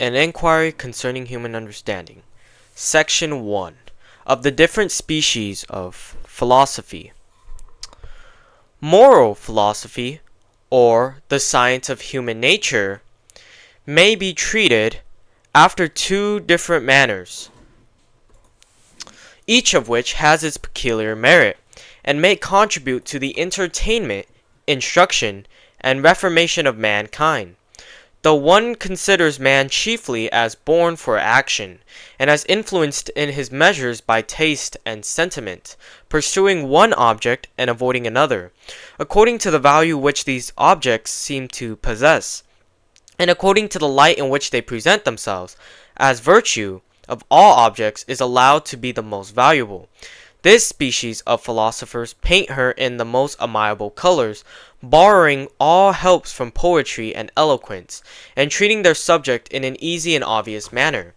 An Enquiry Concerning Human Understanding. Section 1. Of the different species of philosophy. Moral philosophy, or the science of human nature, may be treated after two different manners, each of which has its peculiar merit, and may contribute to the entertainment, instruction, and reformation of mankind. The one considers man chiefly as born for action, and as influenced in his measures by taste and sentiment, pursuing one object and avoiding another, according to the value which these objects seem to possess, and according to the light in which they present themselves, as virtue of all objects is allowed to be the most valuable. This species of philosophers paint her in the most amiable colors, borrowing all helps from poetry and eloquence, and treating their subject in an easy and obvious manner,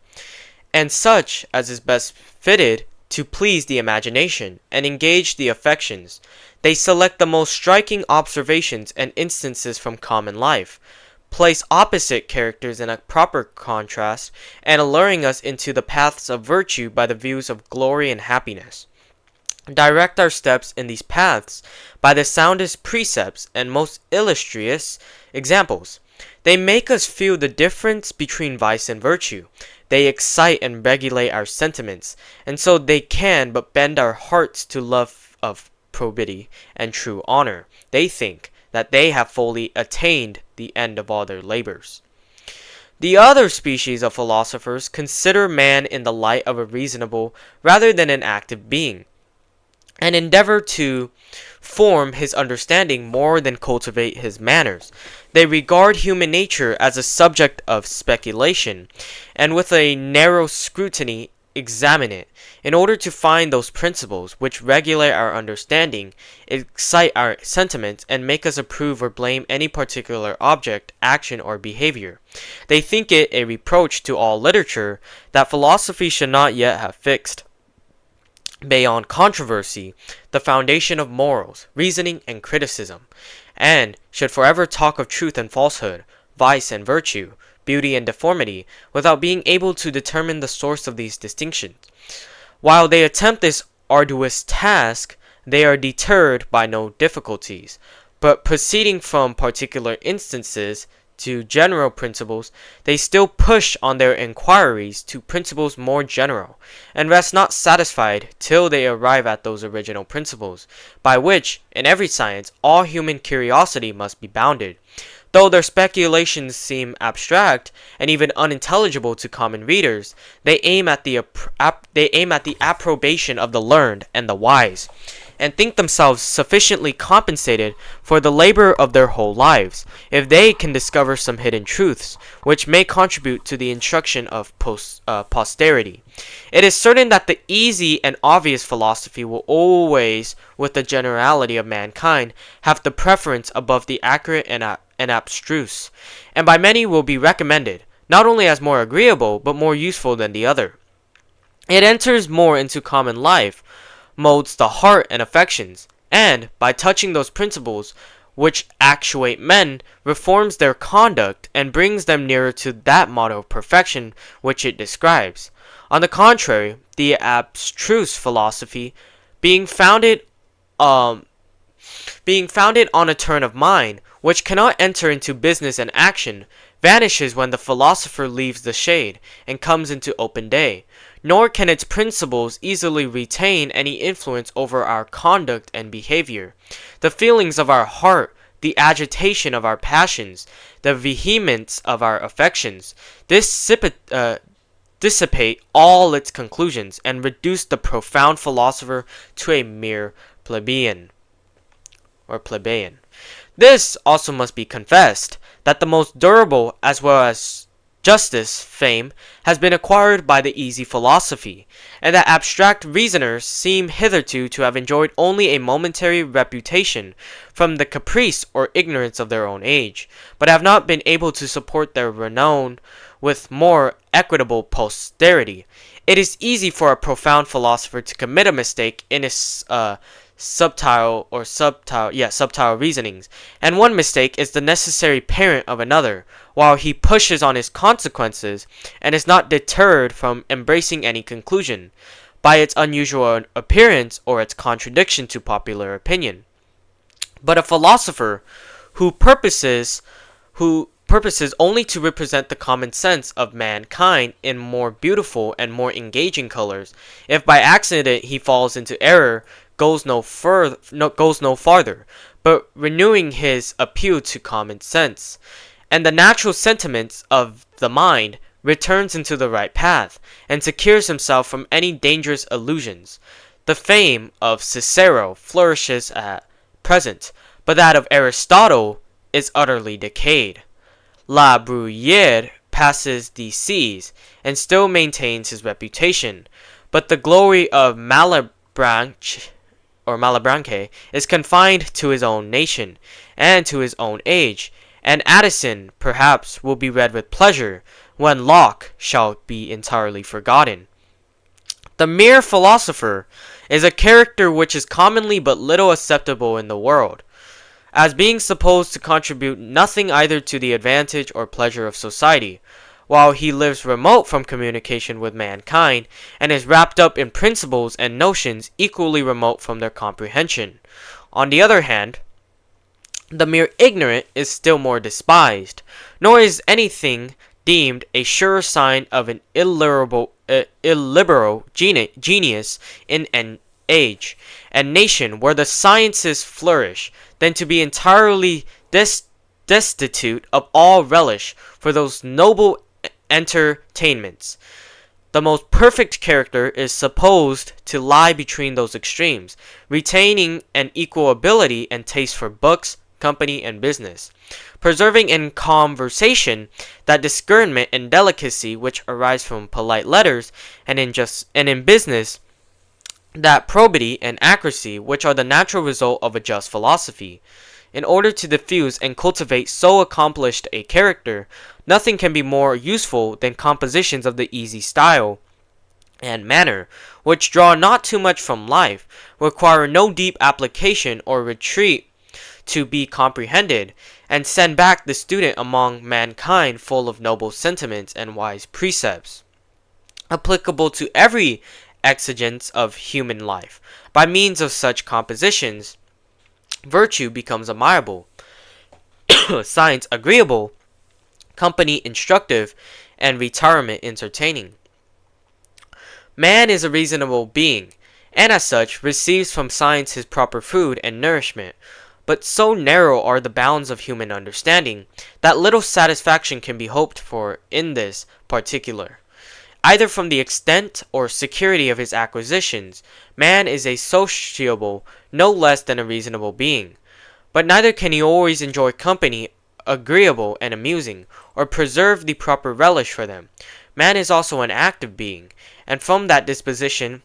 and such as is best fitted to please the imagination and engage the affections. They select the most striking observations and instances from common life, place opposite characters in a proper contrast, and alluring us into the paths of virtue by the views of glory and happiness, direct our steps in these paths by the soundest precepts and most illustrious examples. They make us feel the difference between vice and virtue. They excite and regulate our sentiments, and so they can but bend our hearts to love of probity and true honor. They think that they have fully attained the end of all their labors. The other species of philosophers consider man in the light of a reasonable rather than an active being, and endeavor to form his understanding more than cultivate his manners. They regard human nature as a subject of speculation, and with a narrow scrutiny examine it, in order to find those principles which regulate our understanding, excite our sentiments, and make us approve or blame any particular object, action, or behavior. They think it a reproach to all literature that philosophy should not yet have fixed, beyond controversy, the foundation of morals, reasoning, and criticism, and should forever talk of truth and falsehood, vice and virtue, beauty and deformity, without being able to determine the source of these distinctions. While they attempt this arduous task, they are deterred by no difficulties, but proceeding from particular instances to general principles, they still push on their inquiries to principles more general, and rest not satisfied till they arrive at those original principles, by which, in every science, all human curiosity must be bounded. Though their speculations seem abstract and even unintelligible to common readers, they aim at the approbation of the learned and the wise, and think themselves sufficiently compensated for the labor of their whole lives, if they can discover some hidden truths, which may contribute to the instruction of posterity. It is certain that the easy and obvious philosophy will always, with the generality of mankind, have the preference above the accurate and abstruse, and by many will be recommended, not only as more agreeable, but more useful than the other. It enters more into common life, molds the heart and affections, and, by touching those principles which actuate men, reforms their conduct, and brings them nearer to that model of perfection which it describes. On the contrary, the abstruse philosophy, being founded on a turn of mind, which cannot enter into business and action, vanishes when the philosopher leaves the shade, and comes into open day. Nor can its principles easily retain any influence over our conduct and behavior. The feelings of our heart, the agitation of our passions, the vehemence of our affections, dissipate all its conclusions, and reduce the profound philosopher to a mere plebeian. This also must be confessed, that the most durable as well as justice fame has been acquired by the easy philosophy, and that abstract reasoners seem hitherto to have enjoyed only a momentary reputation from the caprice or ignorance of their own age, but have not been able to support their renown with more equitable posterity. It is easy for a profound philosopher to commit a mistake in his subtle reasonings, and one mistake is the necessary parent of another, while he pushes on his consequences and is not deterred from embracing any conclusion by its unusual appearance or its contradiction to popular opinion. But a philosopher who purposes only to represent the common sense of mankind in more beautiful and more engaging colors, if by accident he falls into error, goes no farther, but renewing his appeal to common sense and the natural sentiments of the mind, returns into the right path, and secures himself from any dangerous illusions. The fame of Cicero flourishes at present, but that of Aristotle is utterly decayed. La Bruyere passes the seas, and still maintains his reputation, but the glory of Malebranche is confined to his own nation, and to his own age, and Addison, perhaps, will be read with pleasure, when Locke shall be entirely forgotten. The mere philosopher is a character which is commonly but little acceptable in the world, as being supposed to contribute nothing either to the advantage or pleasure of society, while he lives remote from communication with mankind, and is wrapped up in principles and notions equally remote from their comprehension. On the other hand, the mere ignorant is still more despised, nor is anything deemed a surer sign of an illiberal genius in an age and nation where the sciences flourish than to be entirely destitute of all relish for those noble entertainments. The most perfect character is supposed to lie between those extremes, retaining an equal ability and taste for books, company, and business, preserving in conversation that discernment and delicacy which arise from polite letters, and in business that probity and accuracy which are the natural result of a just philosophy. In order to diffuse and cultivate so accomplished a character, nothing can be more useful than compositions of the easy style and manner, which draw not too much from life, require no deep application or retreat to be comprehended, and send back the student among mankind full of noble sentiments and wise precepts, applicable to every exigence of human life. By means of such compositions, virtue becomes admirable, science agreeable, company instructive, and retirement entertaining. Man is a reasonable being, and as such receives from science his proper food and nourishment, but so narrow are the bounds of human understanding that little satisfaction can be hoped for in this particular, either from the extent or security of his acquisitions. Man is a sociable no less than a reasonable being, but neither can he always enjoy company agreeable and amusing, or preserve the proper relish for them. Man is also an active being, and from that disposition,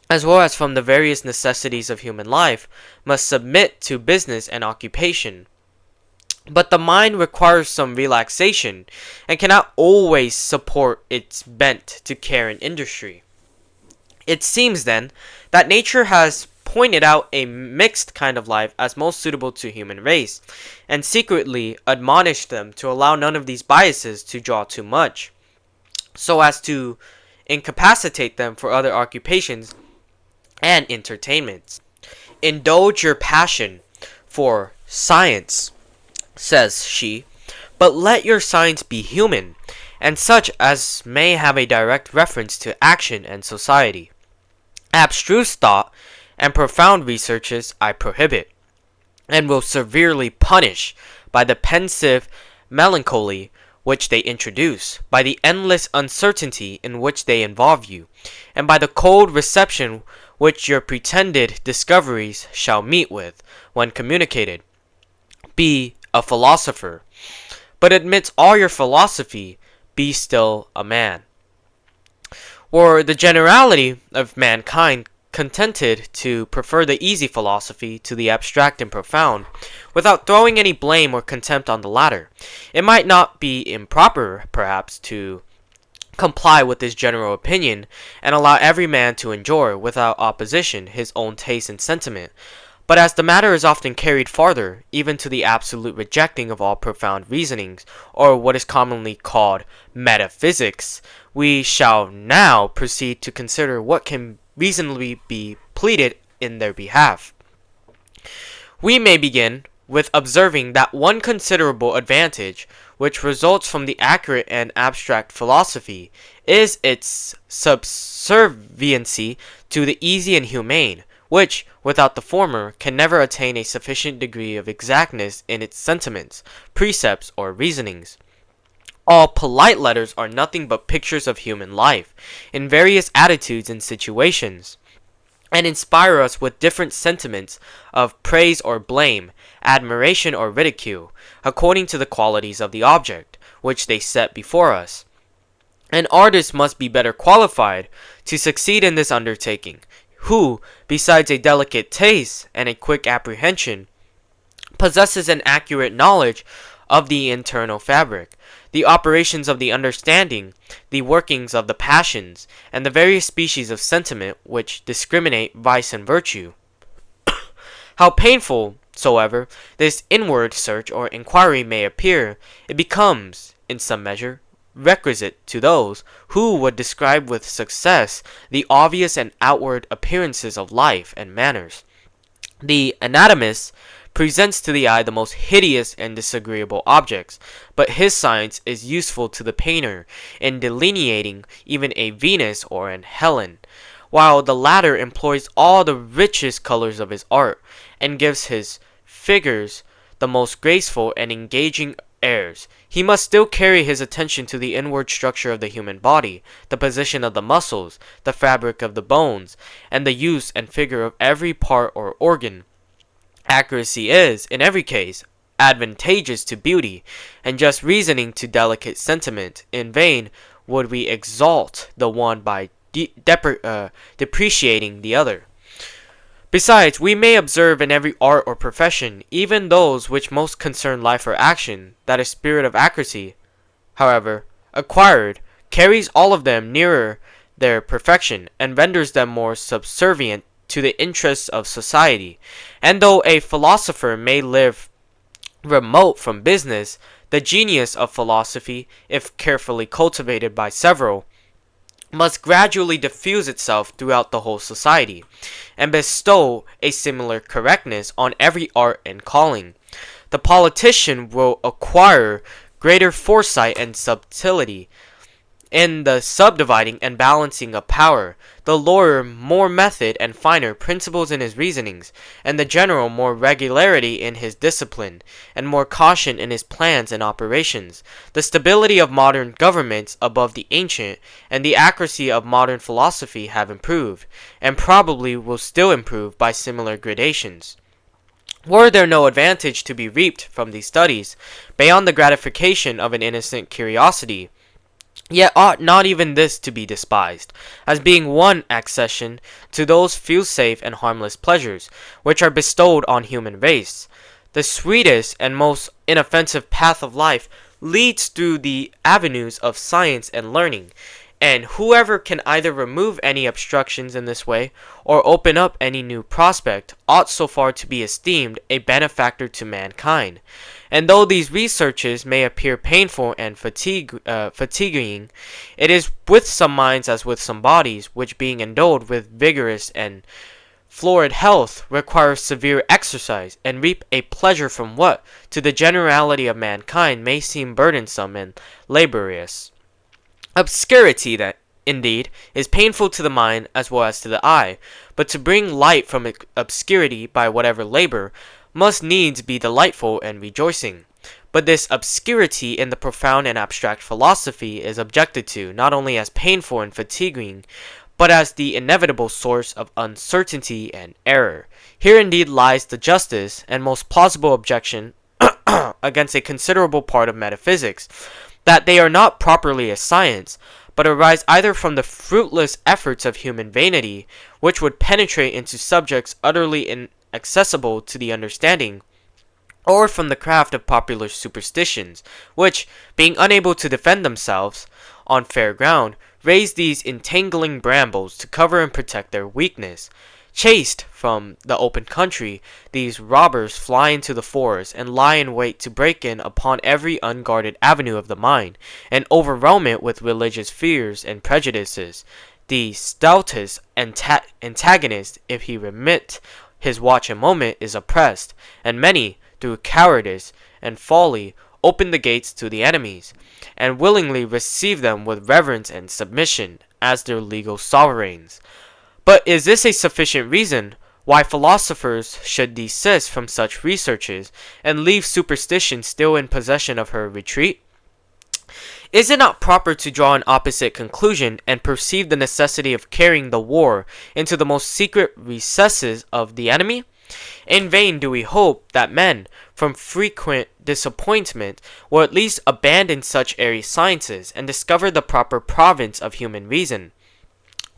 as well as from the various necessities of human life, must submit to business and occupation. But the mind requires some relaxation, and cannot always support its bent to care and industry. It seems, then, that nature has pointed out a mixed kind of life as most suitable to human race, and secretly admonished them to allow none of these biases to draw too much, so as to incapacitate them for other occupations and entertainments. Indulge your passion for science, says she, but let your science be human, and such as may have a direct reference to action and society. Abstruse thought and profound researches I prohibit, and will severely punish by the pensive melancholy which they introduce, by the endless uncertainty in which they involve you, and by the cold reception which your pretended discoveries shall meet with when communicated. Be a philosopher, but amidst all your philosophy, be still a man. Were the generality of mankind contented to prefer the easy philosophy to the abstract and profound, without throwing any blame or contempt on the latter, it might not be improper, perhaps, to comply with this general opinion, and allow every man to enjoy, without opposition, his own taste and sentiment. But as the matter is often carried farther, even to the absolute rejecting of all profound reasonings, or what is commonly called metaphysics, we shall now proceed to consider what can reasonably be pleaded in their behalf. We may begin with observing that one considerable advantage which results from the accurate and abstract philosophy is its subserviency to the easy and humane, which, without the former, can never attain a sufficient degree of exactness in its sentiments, precepts, or reasonings. All polite letters are nothing but pictures of human life, in various attitudes and situations, and inspire us with different sentiments of praise or blame, admiration or ridicule, according to the qualities of the object which they set before us. An artist must be better qualified to succeed in this undertaking, who, besides a delicate taste and a quick apprehension, possesses an accurate knowledge of the internal fabric, the operations of the understanding, the workings of the passions, and the various species of sentiment which discriminate vice and virtue. How painful soever this inward search or inquiry may appear, it becomes, in some measure, requisite to those who would describe with success the obvious and outward appearances of life and manners. The anatomist presents to the eye the most hideous and disagreeable objects, but his science is useful to the painter in delineating even a Venus or an Helen, while the latter employs all the richest colors of his art, and gives his figures the most graceful and engaging airs. He must still carry his attention to the inward structure of the human body, the position of the muscles, the fabric of the bones, and the use and figure of every part or organ. Accuracy is, in every case, advantageous to beauty, and just reasoning to delicate sentiment. In vain would we exalt the one by depreciating the other. Besides, we may observe in every art or profession, even those which most concern life or action, that a spirit of accuracy, however acquired, carries all of them nearer their perfection, and renders them more subservient to the interests of society. And though a philosopher may live remote from business, the genius of philosophy, if carefully cultivated by several, must gradually diffuse itself throughout the whole society, and bestow a similar correctness on every art and calling. The politician will acquire greater foresight and subtlety in the subdividing and balancing of power, the lawyer more method and finer principles in his reasonings, and the general more regularity in his discipline, and more caution in his plans and operations. The stability of modern governments above the ancient, and the accuracy of modern philosophy have improved, and probably will still improve by similar gradations. Were there no advantage to be reaped from these studies, beyond the gratification of an innocent curiosity, yet ought not even this to be despised, as being one accession to those few safe and harmless pleasures which are bestowed on human race. The sweetest and most inoffensive path of life leads through the avenues of science and learning, and whoever can either remove any obstructions in this way, or open up any new prospect, ought so far to be esteemed a benefactor to mankind. And though these researches may appear painful and fatiguing, it is with some minds as with some bodies, which being endowed with vigorous and florid health, require severe exercise, and reap a pleasure from what, to the generality of mankind, may seem burdensome and laborious. Obscurity, that indeed, is painful to the mind as well as to the eye, but to bring light from obscurity by whatever labor must needs be delightful and rejoicing. But this obscurity in the profound and abstract philosophy is objected to, not only as painful and fatiguing, but as the inevitable source of uncertainty and error. Here indeed lies the justice and most plausible objection against a considerable part of metaphysics, that they are not properly a science, but arise either from the fruitless efforts of human vanity, which would penetrate into subjects utterly inaccessible to the understanding, or from the craft of popular superstitions, which, being unable to defend themselves, on fair ground, raise these entangling brambles to cover and protect their weakness. Chased from the open country, these robbers fly into the forest and lie in wait to break in upon every unguarded avenue of the mind, and overwhelm it with religious fears and prejudices. The stoutest antagonist, if he remit his watch a moment, is oppressed, and many, through cowardice and folly, open the gates to the enemies, and willingly receive them with reverence and submission as their legal sovereigns. But is this a sufficient reason why philosophers should desist from such researches, and leave superstition still in possession of her retreat? Is it not proper to draw an opposite conclusion, and perceive the necessity of carrying the war into the most secret recesses of the enemy? In vain do we hope that men, from frequent disappointment, will at least abandon such airy sciences, and discover the proper province of human reason.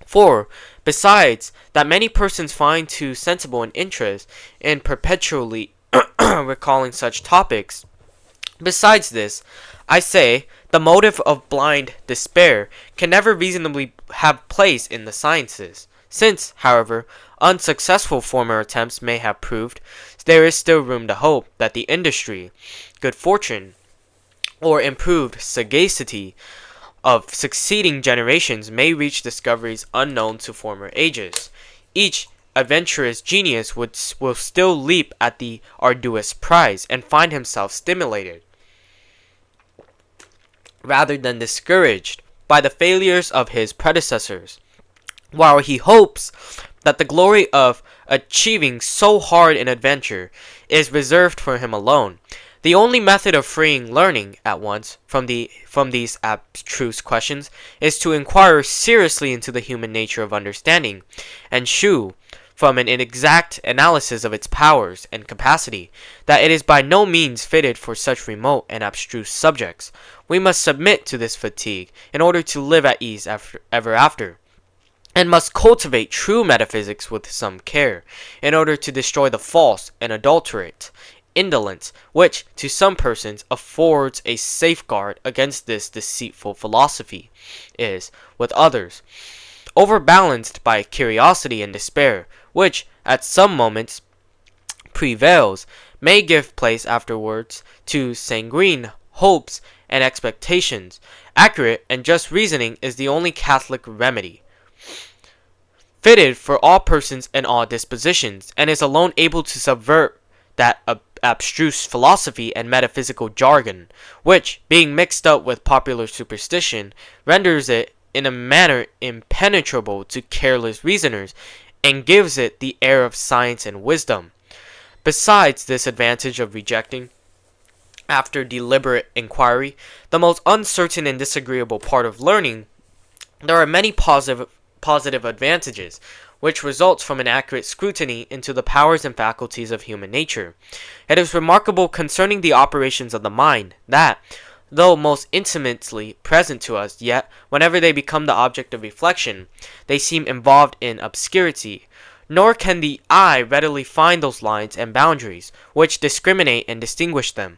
For, besides that many persons find too sensible an interest in perpetually recalling such topics, besides this, I say, the motive of blind despair can never reasonably have place in the sciences. Since, however, unsuccessful former attempts may have proved, there is still room to hope that the industry, good fortune, or improved sagacity of succeeding generations may reach discoveries unknown to former ages. Each adventurous genius will still leap at the arduous prize, and find himself stimulated, rather than discouraged, by the failures of his predecessors, while he hopes that the glory of achieving so hard an adventure is reserved for him alone. The only method of freeing learning at once from these abstruse questions is to inquire seriously into the human nature of understanding, and shew, from an inexact analysis of its powers and capacity, that it is by no means fitted for such remote and abstruse subjects. We must submit to this fatigue in order to live at ease ever after, and must cultivate true metaphysics with some care, in order to destroy the false and adulterate indolence, which, to some persons, affords a safeguard against this deceitful philosophy, is, with others, overbalanced by curiosity and despair, which, at some moments, prevails, may give place afterwards to sanguine hopes and expectations. Accurate and just reasoning is the only Catholic remedy, fitted for all persons and all dispositions, and is alone able to subvert that abstruse philosophy and metaphysical jargon, which, being mixed up with popular superstition, renders it in a manner impenetrable to careless reasoners, and gives it the air of science and wisdom. Besides this advantage of rejecting, after deliberate inquiry, the most uncertain and disagreeable part of learning, there are many positive advantages, which results from an accurate scrutiny into the powers and faculties of human nature. It is remarkable concerning the operations of the mind, that, though most intimately present to us, yet, whenever they become the object of reflection, they seem involved in obscurity, nor can the eye readily find those lines and boundaries which discriminate and distinguish them.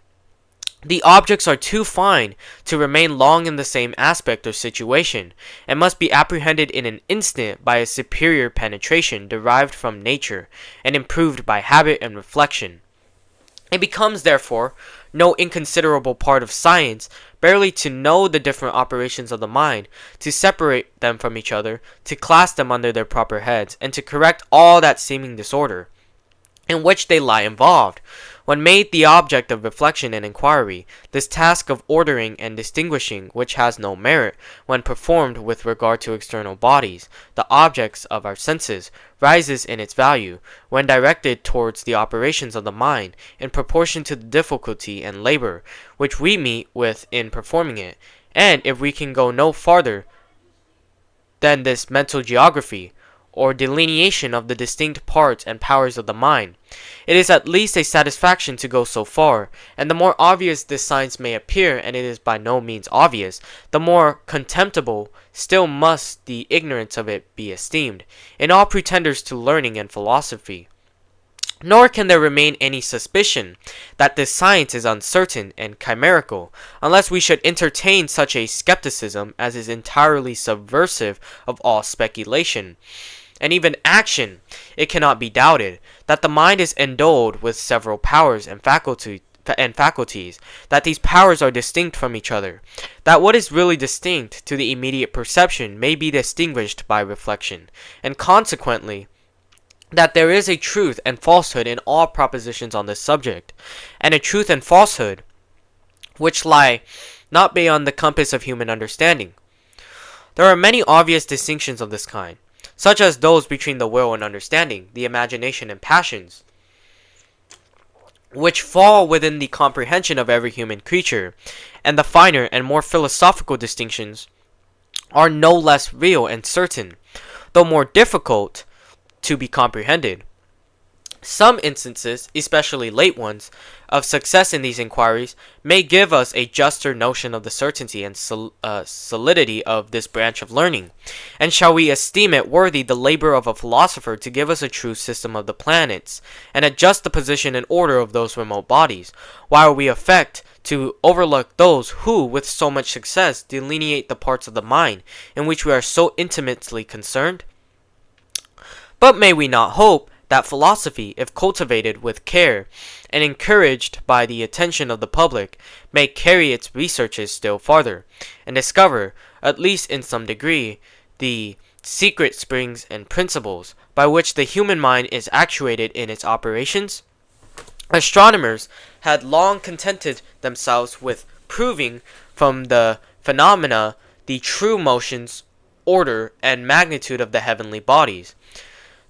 The objects are too fine to remain long in the same aspect or situation, and must be apprehended in an instant by a superior penetration derived from nature, and improved by habit and reflection. It becomes, therefore, no inconsiderable part of science barely to know the different operations of the mind, to separate them from each other, to class them under their proper heads, and to correct all that seeming disorder in which they lie involved. When made the object of reflection and inquiry, this task of ordering and distinguishing, which has no merit when performed with regard to external bodies, the objects of our senses, rises in its value, when directed towards the operations of the mind, in proportion to the difficulty and labor which we meet with in performing it. And if we can go no farther than this mental geography, or delineation of the distinct parts and powers of the mind, it is at least a satisfaction to go so far, and the more obvious this science may appear, and it is by no means obvious, the more contemptible still must the ignorance of it be esteemed, in all pretenders to learning and philosophy. Nor can there remain any suspicion that this science is uncertain and chimerical, unless we should entertain such a skepticism as is entirely subversive of all speculation and even action. It cannot be doubted that the mind is endowed with several powers and faculties, that these powers are distinct from each other, that what is really distinct to the immediate perception may be distinguished by reflection, and consequently that there is a truth and falsehood in all propositions on this subject, and a truth and falsehood which lie not beyond the compass of human understanding. There are many obvious distinctions of this kind, such as those between the will and understanding, the imagination and passions, which fall within the comprehension of every human creature, and the finer and more philosophical distinctions are no less real and certain, though more difficult to be comprehended. Some instances, especially late ones, of success in these inquiries may give us a juster notion of the certainty and solidity of this branch of learning. And shall we esteem it worthy the labor of a philosopher to give us a true system of the planets, and adjust the position and order of those remote bodies, while we affect to overlook those who, with so much success, delineate the parts of the mind in which we are so intimately concerned? But may we not hope that philosophy, if cultivated with care and encouraged by the attention of the public, may carry its researches still farther, and discover, at least in some degree, the secret springs and principles by which the human mind is actuated in its operations? Astronomers had long contented themselves with proving from the phenomena the true motions, order, and magnitude of the heavenly bodies,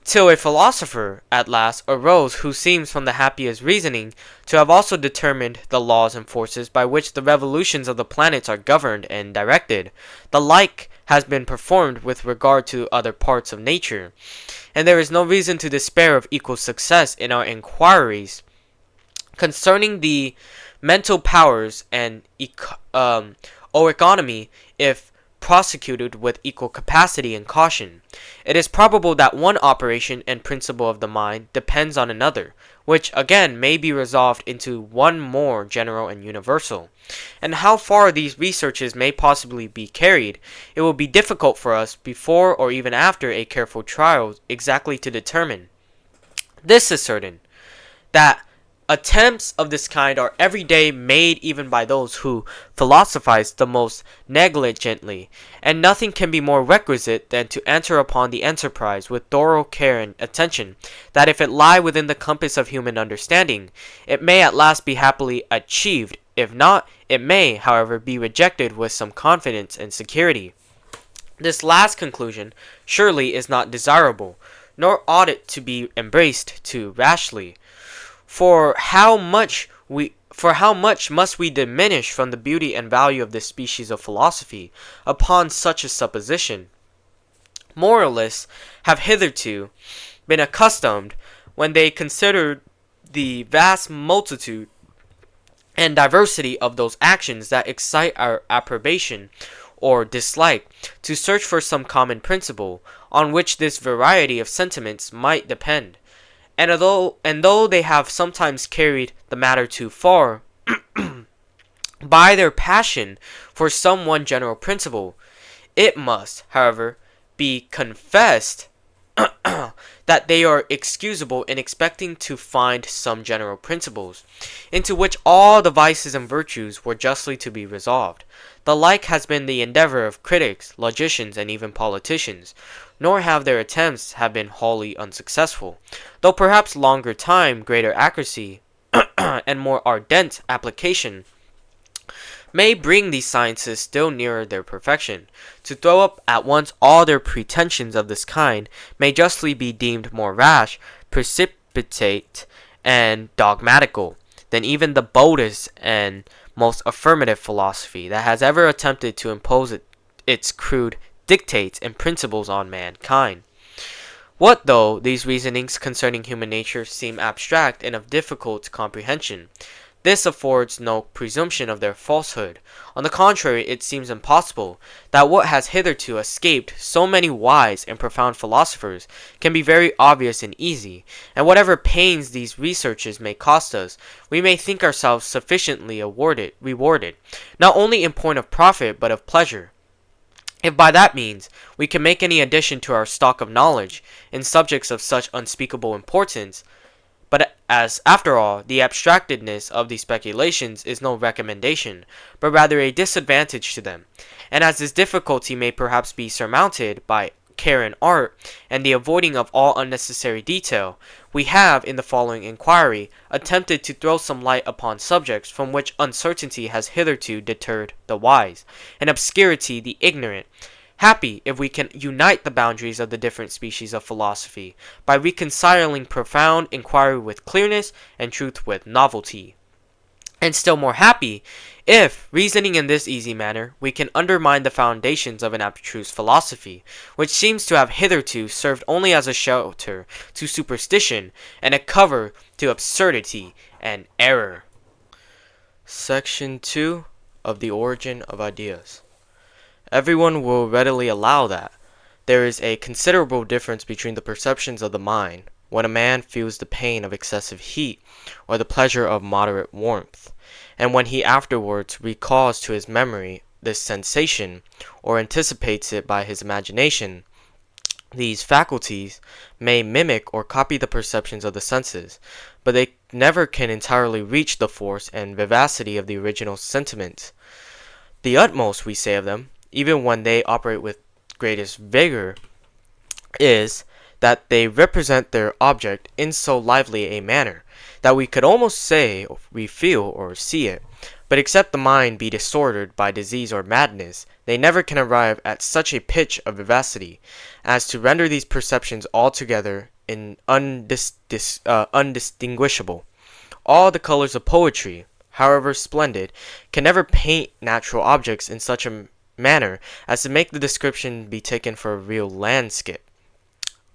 till a philosopher at last arose who seems from the happiest reasoning to have also determined the laws and forces by which the revolutions of the planets are governed and directed. The like has been performed with regard to other parts of nature, and there is no reason to despair of equal success in our inquiries concerning the mental powers and economy if prosecuted with equal capacity and caution. It is probable that one operation and principle of the mind depends on another, which again may be resolved into one more general and universal. And how far these researches may possibly be carried, it will be difficult for us, before or even after a careful trial, exactly to determine. This is certain, that attempts of this kind are every day made even by those who philosophize the most negligently, and nothing can be more requisite than to enter upon the enterprise with thorough care and attention, that if it lie within the compass of human understanding, it may at last be happily achieved. If not, it may, however, be rejected with some confidence and security. This last conclusion surely is not desirable, nor ought it to be embraced too rashly. For how much must we diminish from the beauty and value of this species of philosophy upon such a supposition? Moralists have hitherto been accustomed, when they considered the vast multitude and diversity of those actions that excite our approbation or dislike, to search for some common principle on which this variety of sentiments might depend. And though they have sometimes carried the matter too far, by their passion for some one general principle, it must, however, be confessed that they are excusable in expecting to find some general principles, into which all the vices and virtues were justly to be resolved. The like has been the endeavor of critics, logicians, and even politicians, nor have their attempts have been wholly unsuccessful, though perhaps longer time, greater accuracy, and more ardent application may bring these sciences still nearer their perfection. To throw up at once all their pretensions of this kind may justly be deemed more rash, precipitate, and dogmatical than even the boldest and most affirmative philosophy that has ever attempted to impose its crude dictates and principles on mankind. What though these reasonings concerning human nature seem abstract and of difficult comprehension? This affords no presumption of their falsehood. On the contrary, it seems impossible that what has hitherto escaped so many wise and profound philosophers can be very obvious and easy, and whatever pains these researches may cost us, we may think ourselves sufficiently rewarded, not only in point of profit but of pleasure. If by that means we can make any addition to our stock of knowledge in subjects of such unspeakable importance, but as, after all, the abstractedness of these speculations is no recommendation, but rather a disadvantage to them, and as this difficulty may perhaps be surmounted by care in art, and the avoiding of all unnecessary detail, we have, in the following inquiry, attempted to throw some light upon subjects from which uncertainty has hitherto deterred the wise, and obscurity the ignorant. Happy if we can unite the boundaries of the different species of philosophy, by reconciling profound inquiry with clearness, and truth with novelty. And still more happy, if, reasoning in this easy manner, we can undermine the foundations of an abstruse philosophy, which seems to have hitherto served only as a shelter to superstition, and a cover to absurdity and error. Section 2 of the Origin of Ideas. Everyone will readily allow that there is a considerable difference between the perceptions of the mind when a man feels the pain of excessive heat or the pleasure of moderate warmth, and when he afterwards recalls to his memory this sensation or anticipates it by his imagination. These faculties may mimic or copy the perceptions of the senses, but they never can entirely reach the force and vivacity of the original sentiment. The utmost, we say of them, even when they operate with greatest vigor, is that they represent their object in so lively a manner that we could almost say we feel or see it. But except the mind be disordered by disease or madness, they never can arrive at such a pitch of vivacity as to render these perceptions altogether undistinguishable. All the colors of poetry, however splendid, can never paint natural objects in such a manner as to make the description be taken for a real landscape.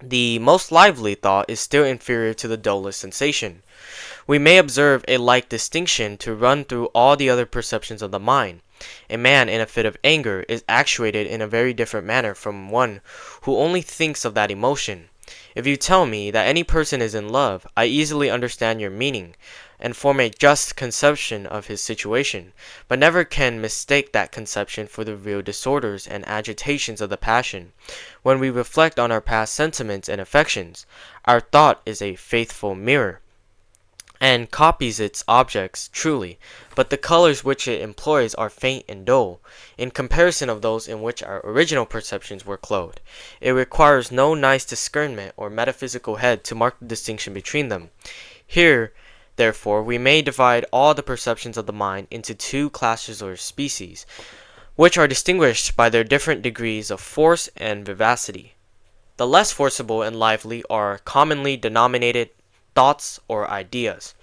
The most lively thought is still inferior to the dullest sensation. We may observe a like distinction to run through all the other perceptions of the mind. A man in a fit of anger is actuated in a very different manner from one who only thinks of that emotion. If you tell me that any person is in love, I easily understand your meaning, and form a just conception of his situation, but never can mistake that conception for the real disorders and agitations of the passion. When we reflect on our past sentiments and affections, our thought is a faithful mirror, and copies its objects truly, but the colors which it employs are faint and dull, in comparison of those in which our original perceptions were clothed. It requires no nice discernment or metaphysical head to mark the distinction between them. Here, therefore, we may divide all the perceptions of the mind into two classes or species, which are distinguished by their different degrees of force and vivacity. The less forcible and lively are commonly denominated thoughts or ideas.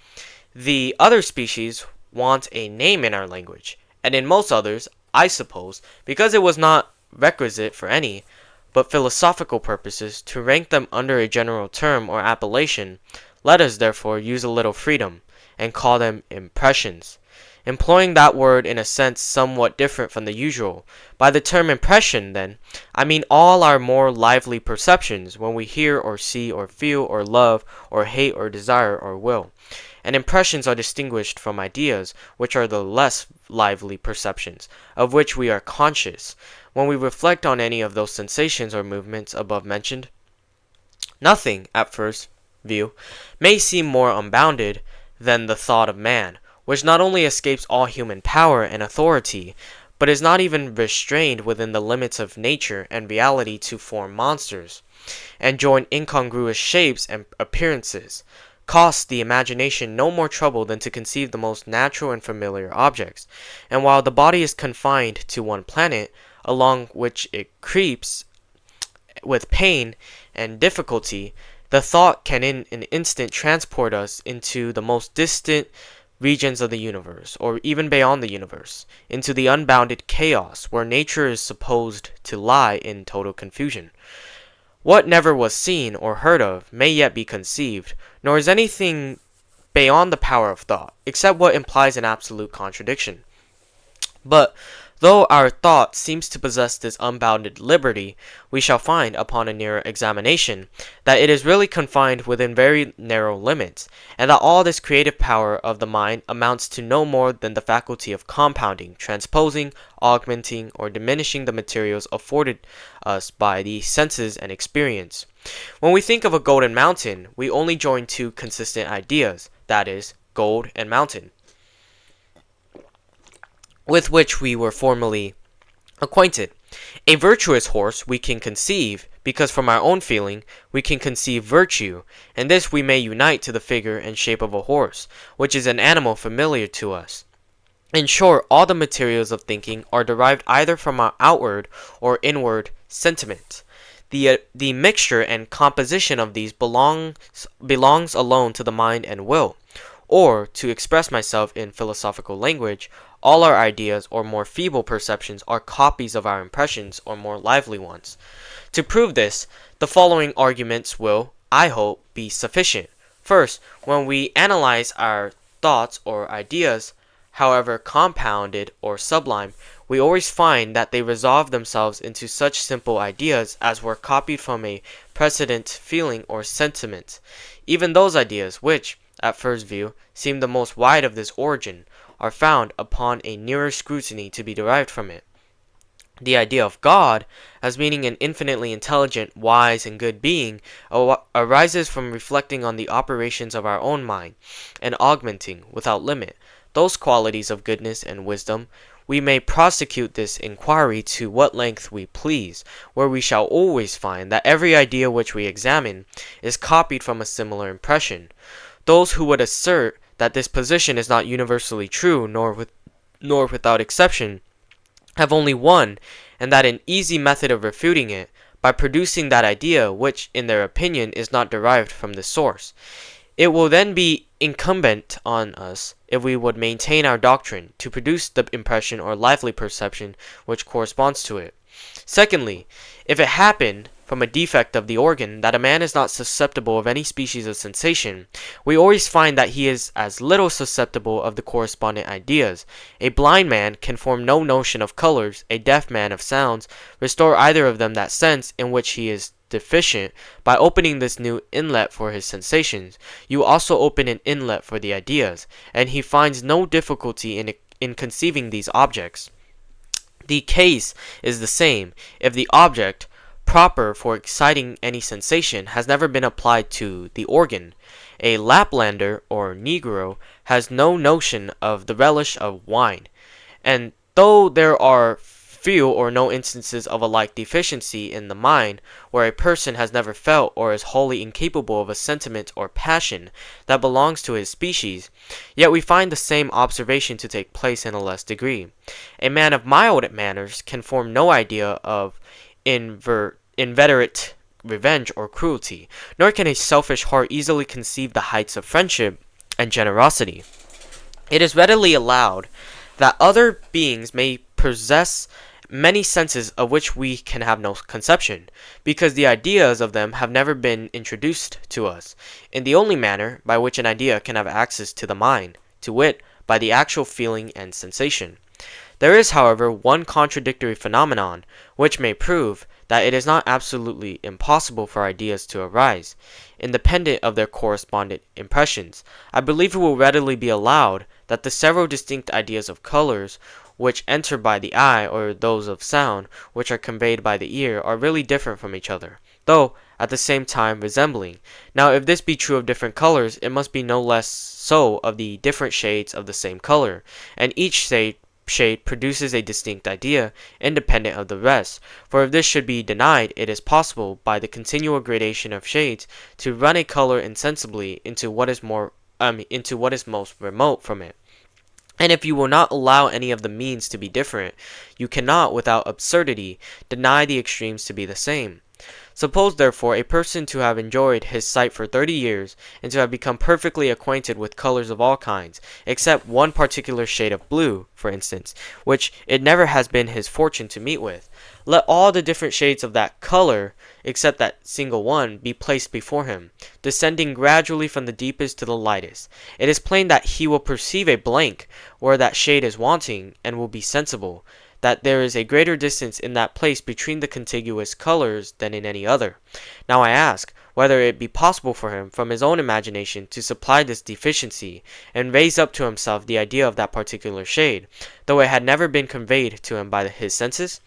The other species want a name in our language, and in most others, I suppose, because it was not requisite for any, but philosophical purposes, to rank them under a general term or appellation. Let us, therefore, use a little freedom, and call them impressions, employing that word in a sense somewhat different from the usual. By the term impression, then, I mean all our more lively perceptions when we hear or see or feel or love or hate or desire or will. And impressions are distinguished from ideas, which are the less lively perceptions, of which we are conscious, when we reflect on any of those sensations or movements above mentioned. Nothing, at first view, may seem more unbounded than the thought of man, which not only escapes all human power and authority, but is not even restrained within the limits of nature and reality to form monsters, and join incongruous shapes and appearances, costs the imagination no more trouble than to conceive the most natural and familiar objects, and while the body is confined to one planet, along which it creeps with pain and difficulty, the thought can in an instant transport us into the most distant regions of the universe, or even beyond the universe, into the unbounded chaos where nature is supposed to lie in total confusion. What never was seen or heard of may yet be conceived, nor is anything beyond the power of thought, except what implies an absolute contradiction. But though our thought seems to possess this unbounded liberty, we shall find, upon a nearer examination, that it is really confined within very narrow limits, and that all this creative power of the mind amounts to no more than the faculty of compounding, transposing, augmenting, or diminishing the materials afforded us by the senses and experience. When we think of a golden mountain, we only join two consistent ideas, that is, gold and mountain, with which we were formerly acquainted. A virtuous horse we can conceive, because from our own feeling we can conceive virtue, and this we may unite to the figure and shape of a horse, which is an animal familiar to us. In short, all the materials of thinking are derived either from our outward or inward sentiment. The mixture and composition of these belongs alone to the mind and will. Or, to express myself in philosophical language, all our ideas or more feeble perceptions are copies of our impressions or more lively ones. To prove this, the following arguments will, I hope, be sufficient. First, when we analyze our thoughts or ideas, however compounded or sublime, we always find that they resolve themselves into such simple ideas as were copied from a precedent feeling or sentiment. Even those ideas which, at first view, seem the most wide of this origin, are found upon a nearer scrutiny to be derived from it. The idea of God, as meaning an infinitely intelligent, wise, and good being, arises from reflecting on the operations of our own mind, and augmenting, without limit, those qualities of goodness and wisdom. We may prosecute this inquiry to what length we please, where we shall always find that every idea which we examine is copied from a similar impression. Those who would assert that this position is not universally true, nor without exception, have only one, and that an easy method of refuting it, by producing that idea which, in their opinion, is not derived from this source. It will then be incumbent on us, if we would maintain our doctrine, to produce the impression or lively perception which corresponds to it. Secondly, if it happen, from a defect of the organ, that a man is not susceptible of any species of sensation, we always find that he is as little susceptible of the correspondent ideas. A blind man can form no notion of colors, a deaf man of sounds, restore either of them that sense in which he is deficient. By opening this new inlet for his sensations, you also open an inlet for the ideas, and he finds no difficulty in conceiving these objects. The case is the same if the object proper for exciting any sensation has never been applied to the organ. A Laplander or Negro has no notion of the relish of wine, and though there are few or no instances of a like deficiency in the mind, where a person has never felt or is wholly incapable of a sentiment or passion that belongs to his species, yet we find the same observation to take place in a less degree. A man of mild manners can form no idea of inveterate revenge or cruelty, nor can a selfish heart easily conceive the heights of friendship and generosity. It is readily allowed that other beings may possess many senses of which we can have no conception, because the ideas of them have never been introduced to us, in the only manner by which an idea can have access to the mind, to wit, by the actual feeling and sensation. There is, however, one contradictory phenomenon, which may prove that it is not absolutely impossible for ideas to arise, independent of their correspondent impressions. I believe it will readily be allowed that the several distinct ideas of colors which enter by the eye, or those of sound which are conveyed by the ear, are really different from each other, though at the same time resembling. Now, if this be true of different colors, it must be no less so of the different shades of the same color, and each shade produces a distinct idea, independent of the rest. For if this should be denied, it is possible, by the continual gradation of shades, to run a color insensibly into what is most remote from it. And if you will not allow any of the means to be different, you cannot, without absurdity, deny the extremes to be the same. Suppose, therefore, a person to have enjoyed his sight for 30 years, and to have become perfectly acquainted with colors of all kinds, except one particular shade of blue, for instance, which it never has been his fortune to meet with. Let all the different shades of that color, except that single one, be placed before him, descending gradually from the deepest to the lightest. It is plain that he will perceive a blank where that shade is wanting, and will be sensible that there is a greater distance in that place between the contiguous colors than in any other. Now I ask, whether it be possible for him, from his own imagination, to supply this deficiency, and raise up to himself the idea of that particular shade, though it had never been conveyed to him by his senses?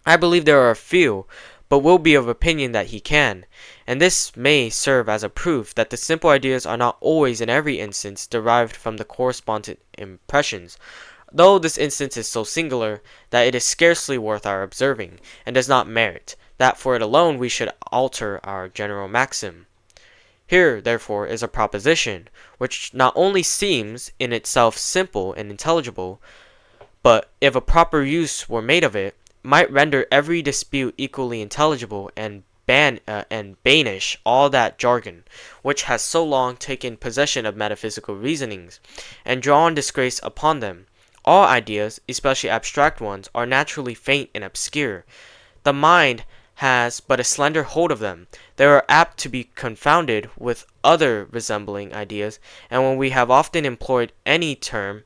I believe there are few, but will be of opinion that he can, and this may serve as a proof that the simple ideas are not always in every instance derived from the correspondent impressions, though this instance is so singular that it is scarcely worth our observing, and does not merit that for it alone we should alter our general maxim. Here, therefore, is a proposition, which not only seems in itself simple and intelligible, but, if a proper use were made of it, might render every dispute equally intelligible, and banish all that jargon which has so long taken possession of metaphysical reasonings, and drawn disgrace upon them. All ideas, especially abstract ones, are naturally faint and obscure. The mind has but a slender hold of them. They are apt to be confounded with other resembling ideas, and when we have often employed any term,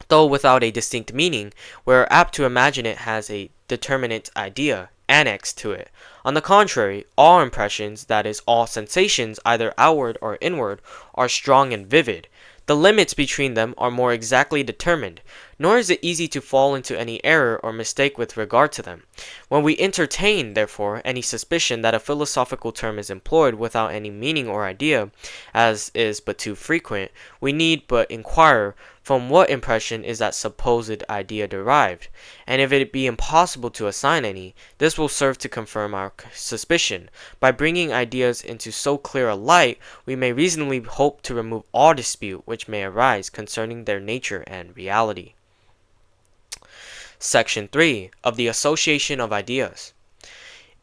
though without a distinct meaning, we are apt to imagine it has a determinate idea annexed to it. On the contrary, all impressions, that is, all sensations, either outward or inward, are strong and vivid. The limits between them are more exactly determined, nor is it easy to fall into any error or mistake with regard to them. When we entertain, therefore, any suspicion that a philosophical term is employed without any meaning or idea, as is but too frequent, we need but inquire from what impression is that supposed idea derived, and if it be impossible to assign any, this will serve to confirm our suspicion. By bringing ideas into so clear a light, we may reasonably hope to remove all dispute which may arise concerning their nature and reality. Section 3 of the Association of Ideas.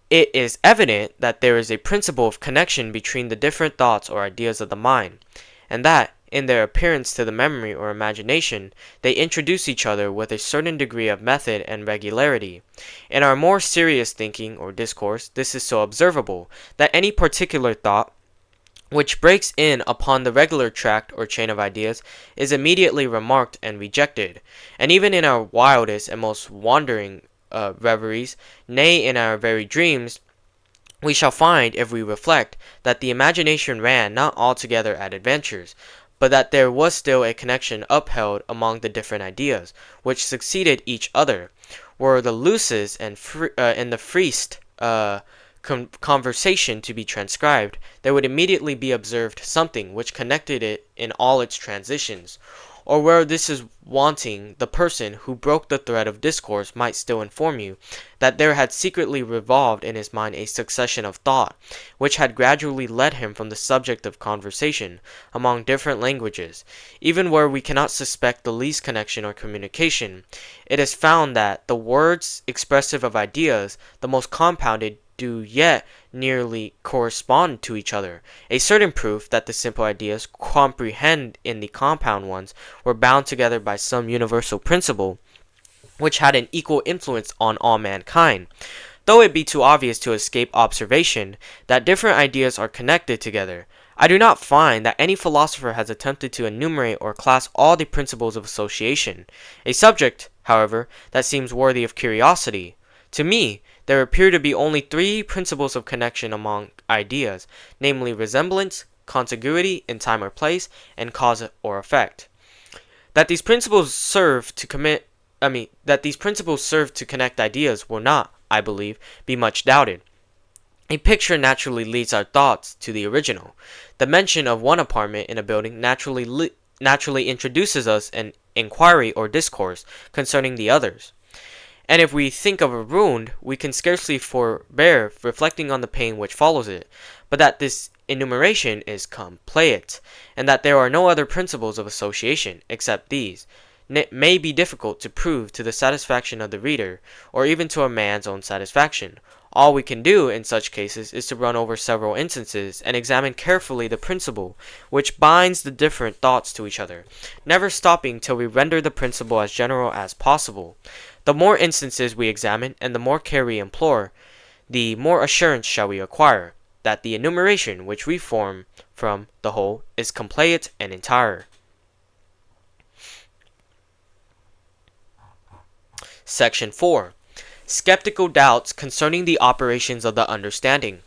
It is evident that there is a principle of connection between the different thoughts or ideas of the mind, and that, in their appearance to the memory or imagination, they introduce each other with a certain degree of method and regularity. In our more serious thinking or discourse, this is so observable, that any particular thought which breaks in upon the regular tract or chain of ideas is immediately remarked and rejected, and even in our wildest and most wandering reveries, nay, in our very dreams, we shall find, if we reflect, that the imagination ran not altogether at adventures, but that there was still a connection upheld among the different ideas, which succeeded each other. Were the loosest and the freest conversation to be transcribed, there would immediately be observed something which connected it in all its transitions. Or where this is wanting, the person who broke the thread of discourse might still inform you that there had secretly revolved in his mind a succession of thought, which had gradually led him from the subject of conversation among different languages. Even where we cannot suspect the least connection or communication, it is found that the words expressive of ideas, the most compounded, do yet nearly correspond to each other, a certain proof that the simple ideas comprehend in the compound ones were bound together by some universal principle which had an equal influence on all mankind. Though it be too obvious to escape observation that different ideas are connected together, I do not find that any philosopher has attempted to enumerate or class all the principles of association, a subject, however, that seems worthy of curiosity. To me, there appear to be only three principles of connection among ideas, namely resemblance, contiguity in time or place, and cause or effect. That these principles serve to connect ideas will not, I believe, be much doubted. A picture naturally leads our thoughts to the original. The mention of one apartment in a building naturally introduces us an inquiry or discourse concerning the others. And if we think of a wound, we can scarcely forbear reflecting on the pain which follows it, but that this enumeration is complete, and that there are no other principles of association except these, may be difficult to prove to the satisfaction of the reader, or even to a man's own satisfaction. All we can do in such cases is to run over several instances and examine carefully the principle which binds the different thoughts to each other, never stopping till we render the principle as general as possible. The more instances we examine and the more care we employ, the more assurance shall we acquire that the enumeration which we form from the whole is complete and entire. Section 4. Skeptical doubts concerning the operations of the understanding.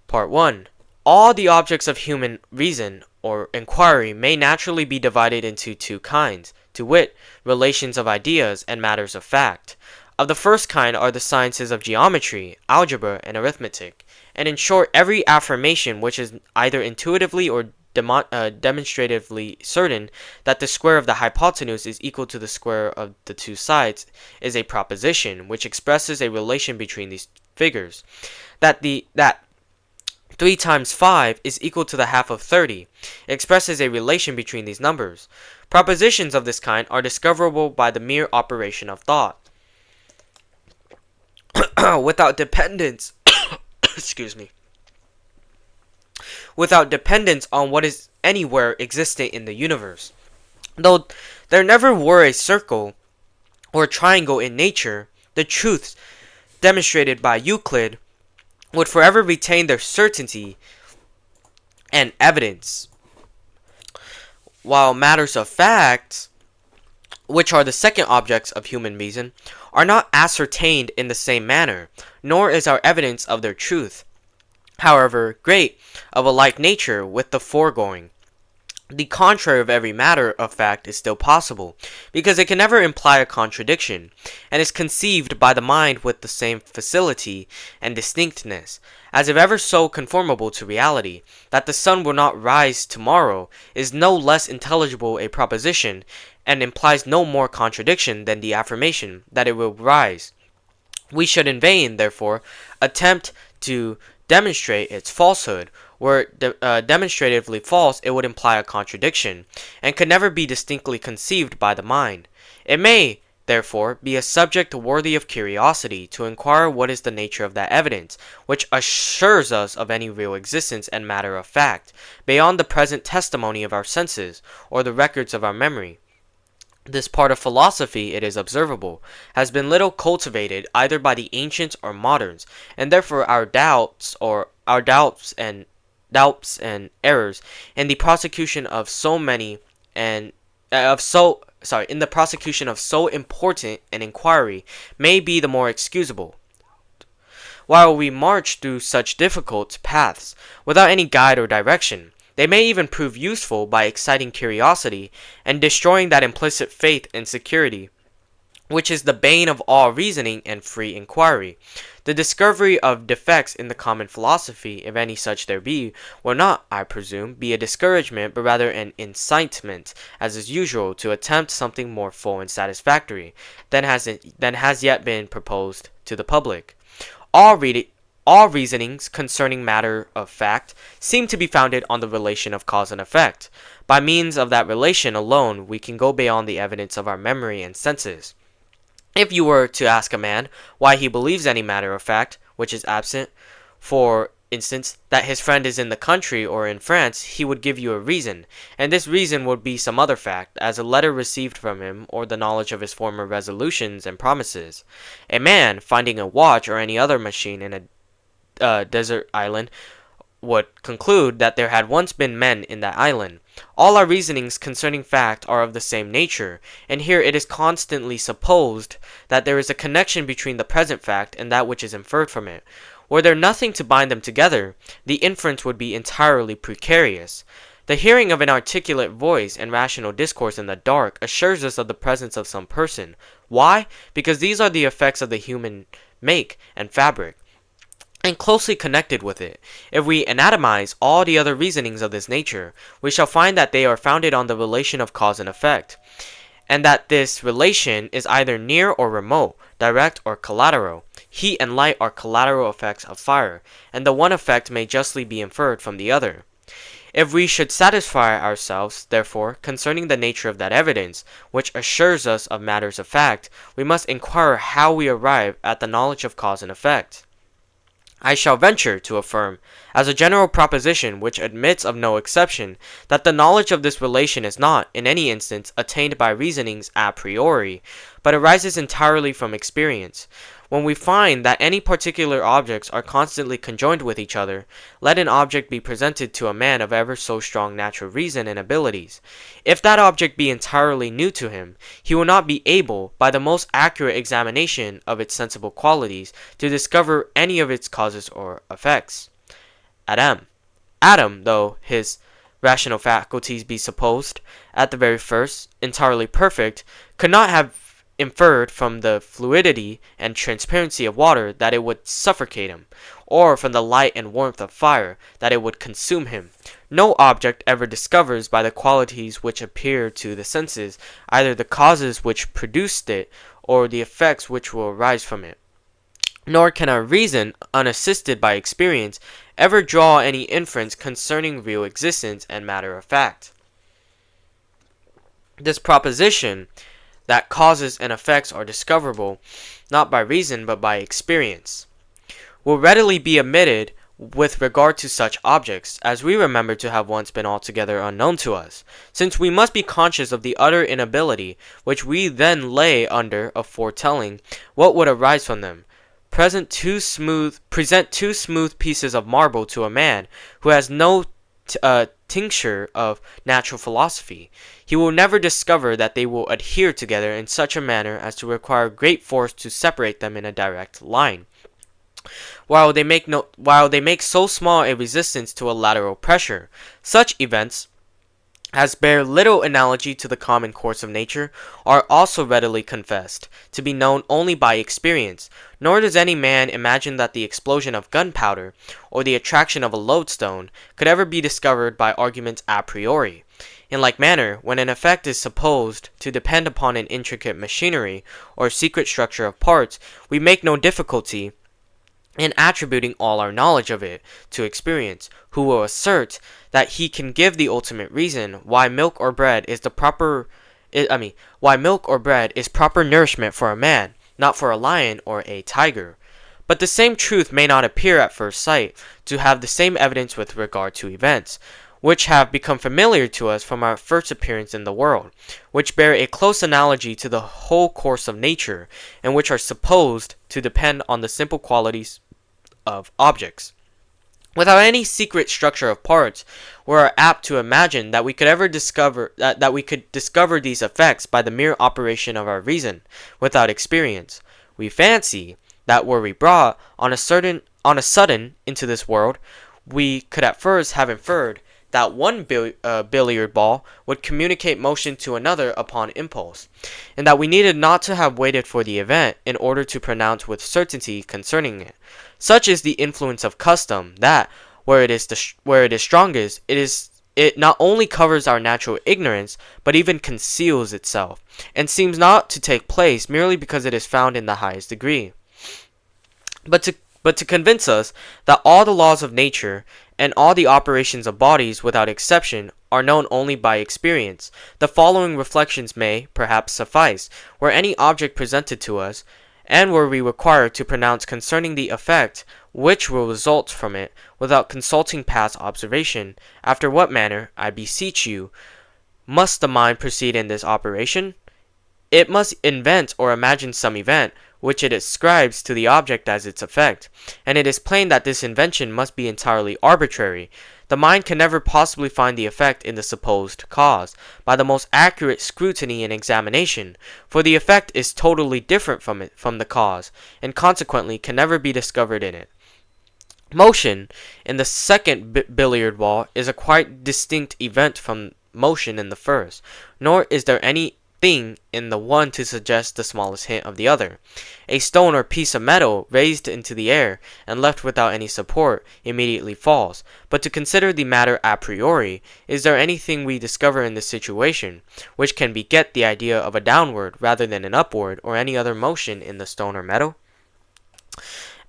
Part 1. All the objects of human reason or inquiry may naturally be divided into two kinds, to wit, relations of ideas and matters of fact. Of the first kind are the sciences of geometry, algebra, and arithmetic, and in short every affirmation which is either intuitively or demonstratively certain that the square of the hypotenuse is equal to the square of the two sides is a proposition which expresses a relation between these figures. That 3 times 5 is equal to the half of 30 expresses a relation between these numbers. Propositions of this kind are discoverable by the mere operation of thought, without dependence without dependence on what is anywhere existent in the universe. Though there never were a circle or a triangle in nature, the truths demonstrated by Euclid would forever retain their certainty and evidence, while matters of fact, which are the second objects of human reason, are not ascertained in the same manner, nor is our evidence of their truth, however great, of a like nature with the foregoing. The contrary of every matter of fact is still possible, because it can never imply a contradiction, and is conceived by the mind with the same facility and distinctness, as if ever so conformable to reality. That the sun will not rise tomorrow is no less intelligible a proposition, and implies no more contradiction than the affirmation that it will rise. We should in vain, therefore, attempt to demonstrate its falsehood. Were it demonstratively false, it would imply a contradiction, and could never be distinctly conceived by the mind. It may, therefore, be a subject worthy of curiosity to inquire what is the nature of that evidence, which assures us of any real existence and matter of fact, beyond the present testimony of our senses, or the records of our memory. This part of philosophy, it is observable, has been little cultivated either by the ancients or moderns, and therefore our doubts and errors in the prosecution of so important an inquiry may be the more excusable. While we march through such difficult paths without any guide or direction, they may even prove useful by exciting curiosity and destroying that implicit faith and security which is the bane of all reasoning and free inquiry. The discovery of defects in the common philosophy, if any such there be, will not, I presume, be a discouragement, but rather an incitement, as is usual, to attempt something more full and satisfactory than has yet been proposed to the public. All reasonings concerning matter of fact seem to be founded on the relation of cause and effect. By means of that relation alone we can go beyond the evidence of our memory and senses. If you were to ask a man why he believes any matter of fact which is absent, for instance, that his friend is in the country or in France, he would give you a reason, and this reason would be some other fact, as a letter received from him, or the knowledge of his former resolutions and promises. A man, finding a watch or any other machine in a desert island, would conclude that there had once been men in that island. All our reasonings concerning fact are of the same nature, and here it is constantly supposed that there is a connection between the present fact and that which is inferred from it. Were there nothing to bind them together, the inference would be entirely precarious. The hearing of an articulate voice and rational discourse in the dark assures us of the presence of some person. Why? Because these are the effects of the human make and fabric, and closely connected with it. If we anatomize all the other reasonings of this nature, we shall find that they are founded on the relation of cause and effect, and that this relation is either near or remote, direct or collateral. Heat and light are collateral effects of fire, and the one effect may justly be inferred from the other. If we should satisfy ourselves, therefore, concerning the nature of that evidence, which assures us of matters of fact, we must inquire how we arrive at the knowledge of cause and effect. I shall venture to affirm, as a general proposition which admits of no exception, that the knowledge of this relation is not, in any instance, attained by reasonings a priori, but arises entirely from experience. When we find that any particular objects are constantly conjoined with each other, let an object be presented to a man of ever so strong natural reason and abilities. If that object be entirely new to him, he will not be able, by the most accurate examination of its sensible qualities, to discover any of its causes or effects. Adam, though his rational faculties be supposed, at the very first, entirely perfect, could not have inferred from the fluidity and transparency of water that it would suffocate him, or from the light and warmth of fire that it would consume him. No object ever discovers by the qualities which appear to the senses either the causes which produced it or the effects which will arise from it. Nor can our reason, unassisted by experience, ever draw any inference concerning real existence and matter of fact. This proposition, that causes and effects are discoverable, not by reason but by experience, will readily be admitted with regard to such objects, as we remember to have once been altogether unknown to us, since we must be conscious of the utter inability which we then lay under of foretelling what would arise from them. Present two smooth pieces of marble to a man who has no tincture of natural philosophy. He will never discover that they will adhere together in such a manner as to require great force to separate them in a direct line, while they make so small a resistance to a lateral pressure. Such events as bear little analogy to the common course of nature, are also readily confessed to be known only by experience, nor does any man imagine that the explosion of gunpowder, or the attraction of a lodestone, could ever be discovered by arguments a priori. In like manner, when an effect is supposed to depend upon an intricate machinery, or secret structure of parts, we make no difficulty in attributing all our knowledge of it to experience, who will assert that he can give the ultimate reason why milk or bread is proper nourishment for a man, not for a lion or a tiger. But the same truth may not appear at first sight to have the same evidence with regard to events, which have become familiar to us from our first appearance in the world, which bear a close analogy to the whole course of nature, and which are supposed to depend on the simple qualities of objects. Without any secret structure of parts, we are apt to imagine that we could discover these effects by the mere operation of our reason, without experience. We fancy that were we brought on a sudden into this world, we could at first have inferred that one billiard ball would communicate motion to another upon impulse, and that we needed not to have waited for the event in order to pronounce with certainty concerning it. Such is the influence of custom, that, where it is strongest, it not only covers our natural ignorance, but even conceals itself, and seems not to take place merely because it is found in the highest degree. But to convince us that all the laws of nature, and all the operations of bodies without exception, are known only by experience, the following reflections may, perhaps, suffice, were any object presented to us, and were we required to pronounce concerning the effect which will result from it, without consulting past observation. After what manner, I beseech you, must the mind proceed in this operation? It must invent or imagine some event, which it ascribes to the object as its effect, and it is plain that this invention must be entirely arbitrary. The mind can never possibly find the effect in the supposed cause, by the most accurate scrutiny and examination, for the effect is totally different from the cause, and consequently can never be discovered in it. Motion in the second billiard ball is a quite distinct event from motion in the first, nor is there any thing in the one to suggest the smallest hint of the other. A stone or piece of metal raised into the air and left without any support immediately falls. But to consider the matter a priori, is there anything we discover in this situation which can beget the idea of a downward rather than an upward or any other motion in the stone or metal?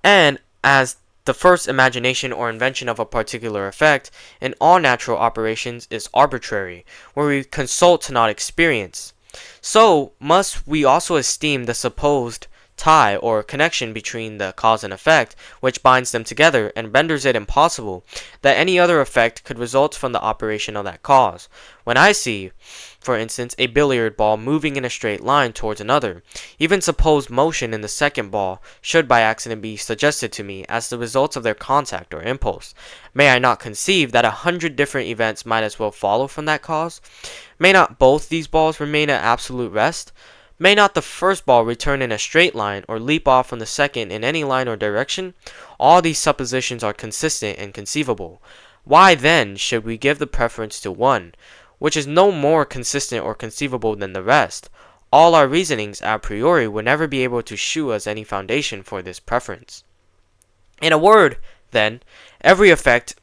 And as The first imagination or invention of a particular effect in all natural operations is arbitrary, where we consult to not experience. So must we also esteem the supposed tie or connection between the cause and effect, which binds them together and renders it impossible that any other effect could result from the operation of that cause. When I see, for instance, a billiard ball moving in a straight line towards another, even supposed motion in the second ball should by accident be suggested to me as the result of their contact or impulse. May I not conceive that 100 different events might as well follow from that cause? May not both these balls remain at absolute rest? May not the first ball return in a straight line or leap off from the second in any line or direction? All these suppositions are consistent and conceivable. Why then should we give the preference to one, which is no more consistent or conceivable than the rest? All our reasonings a priori would never be able to shew us any foundation for this preference. In a word, then, every effect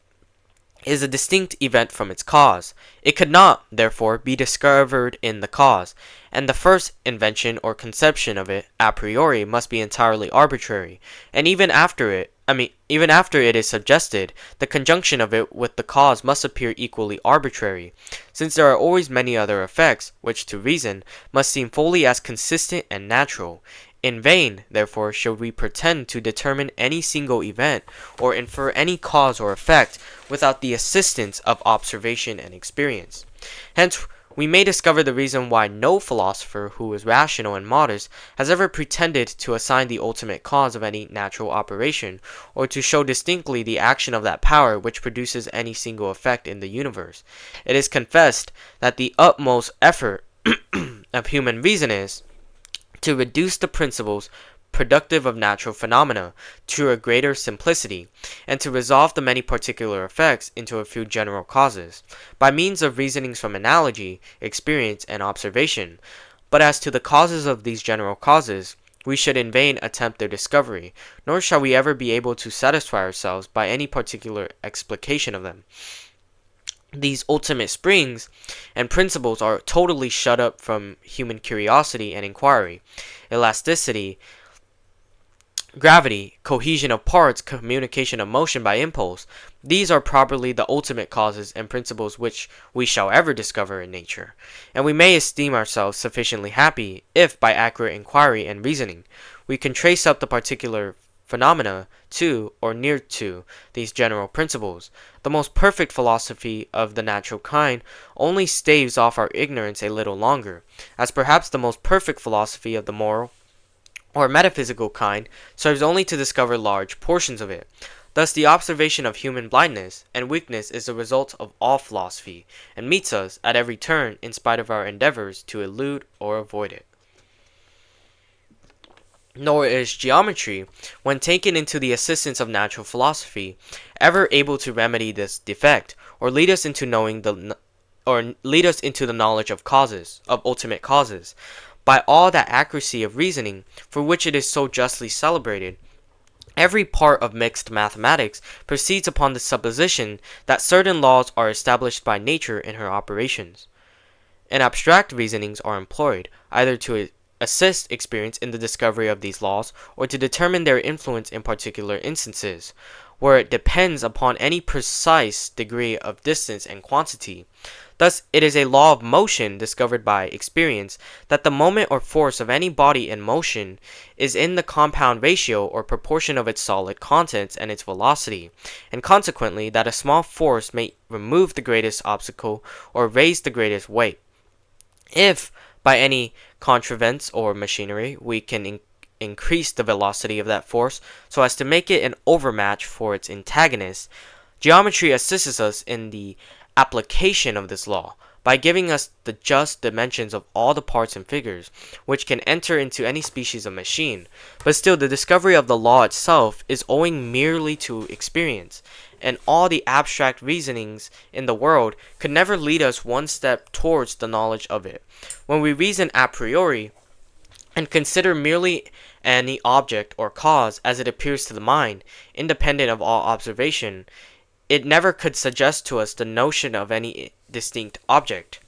is a distinct event from its cause. It could not, therefore, be discovered in the cause, and the first invention or conception of it a priori must be entirely arbitrary, and even after it is suggested, the conjunction of it with the cause must appear equally arbitrary, since there are always many other effects, which to reason must seem fully as consistent and natural. In vain, therefore, should we pretend to determine any single event, or infer any cause or effect, without the assistance of observation and experience. Hence, we may discover the reason why no philosopher who is rational and modest has ever pretended to assign the ultimate cause of any natural operation, or to show distinctly the action of that power which produces any single effect in the universe. It is confessed that the utmost effort of human reason is to reduce the principles productive of natural phenomena to a greater simplicity, and to resolve the many particular effects into a few general causes, by means of reasonings from analogy, experience, and observation. But as to the causes of these general causes, we should in vain attempt their discovery, nor shall we ever be able to satisfy ourselves by any particular explication of them. These ultimate springs and principles are totally shut up from human curiosity and inquiry. Elasticity, gravity, cohesion of parts, communication of motion by impulse, these are properly the ultimate causes and principles which we shall ever discover in nature, and we may esteem ourselves sufficiently happy if, by accurate inquiry and reasoning, we can trace up the particular phenomena to, or near to, these general principles. The most perfect philosophy of the natural kind only staves off our ignorance a little longer, as perhaps the most perfect philosophy of the moral or metaphysical kind serves only to discover large portions of it. Thus the observation of human blindness and weakness is the result of all philosophy, and meets us at every turn in spite of our endeavors to elude or avoid it. Nor is geometry, when taken into the assistance of natural philosophy, ever able to remedy this defect, or lead us into the knowledge of causes, of ultimate causes, by all that accuracy of reasoning for which it is so justly celebrated. Every part of mixed mathematics proceeds upon the supposition that certain laws are established by nature in her operations, and abstract reasonings are employed, either to assist experience in the discovery of these laws, or to determine their influence in particular instances, where it depends upon any precise degree of distance and quantity. Thus, it is a law of motion discovered by experience that the moment or force of any body in motion is in the compound ratio or proportion of its solid contents and its velocity, and consequently that a small force may remove the greatest obstacle or raise the greatest weight. If, by any contrivance or machinery, we can increase the velocity of that force so as to make it an overmatch for its antagonist, geometry assists us in the application of this law by giving us the just dimensions of all the parts and figures which can enter into any species of machine. But still, the discovery of the law itself is owing merely to experience, and all the abstract reasonings in the world could never lead us one step towards the knowledge of it. When we reason a priori and consider merely any object or cause as it appears to the mind, independent of all observation, it never could suggest to us the notion of any distinct object,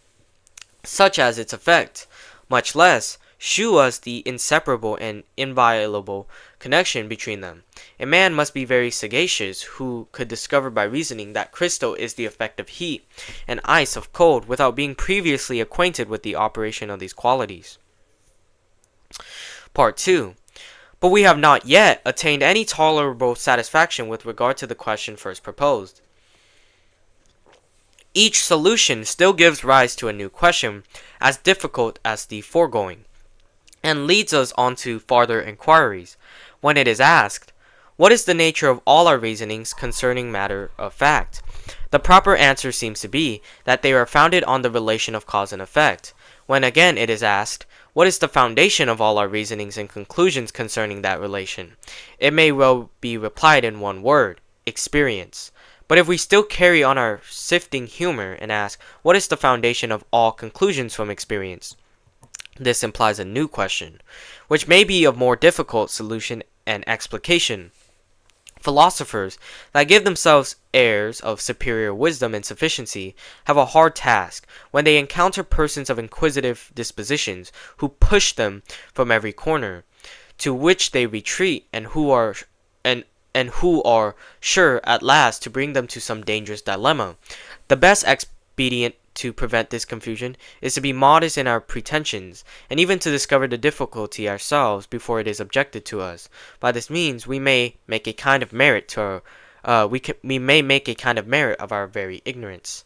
such as its effect, much less shew us the inseparable and inviolable connection between them. A man must be very sagacious who could discover by reasoning that crystal is the effect of heat, and ice of cold, without being previously acquainted with the operation of these qualities. Part 2. But we have not yet attained any tolerable satisfaction with regard to the question first proposed. Each solution still gives rise to a new question, as difficult as the foregoing, and leads us on to farther inquiries. When it is asked, what is the nature of all our reasonings concerning matter of fact? The proper answer seems to be that they are founded on the relation of cause and effect. When again it is asked, what is the foundation of all our reasonings and conclusions concerning that relation? It may well be replied in one word, experience. But if we still carry on our sifting humor and ask, what is the foundation of all conclusions from experience? This implies a new question, which may be of more difficult solution and explication. Philosophers that give themselves airs of superior wisdom and sufficiency have a hard task when they encounter persons of inquisitive dispositions who push them from every corner, to which they retreat, and who are sure at last to bring them to some dangerous dilemma. The best expedient to prevent this confusion is to be modest in our pretensions, and even to discover the difficulty ourselves before it is objected to us. By this means we may make a kind of merit to we may make a kind of merit of our very ignorance.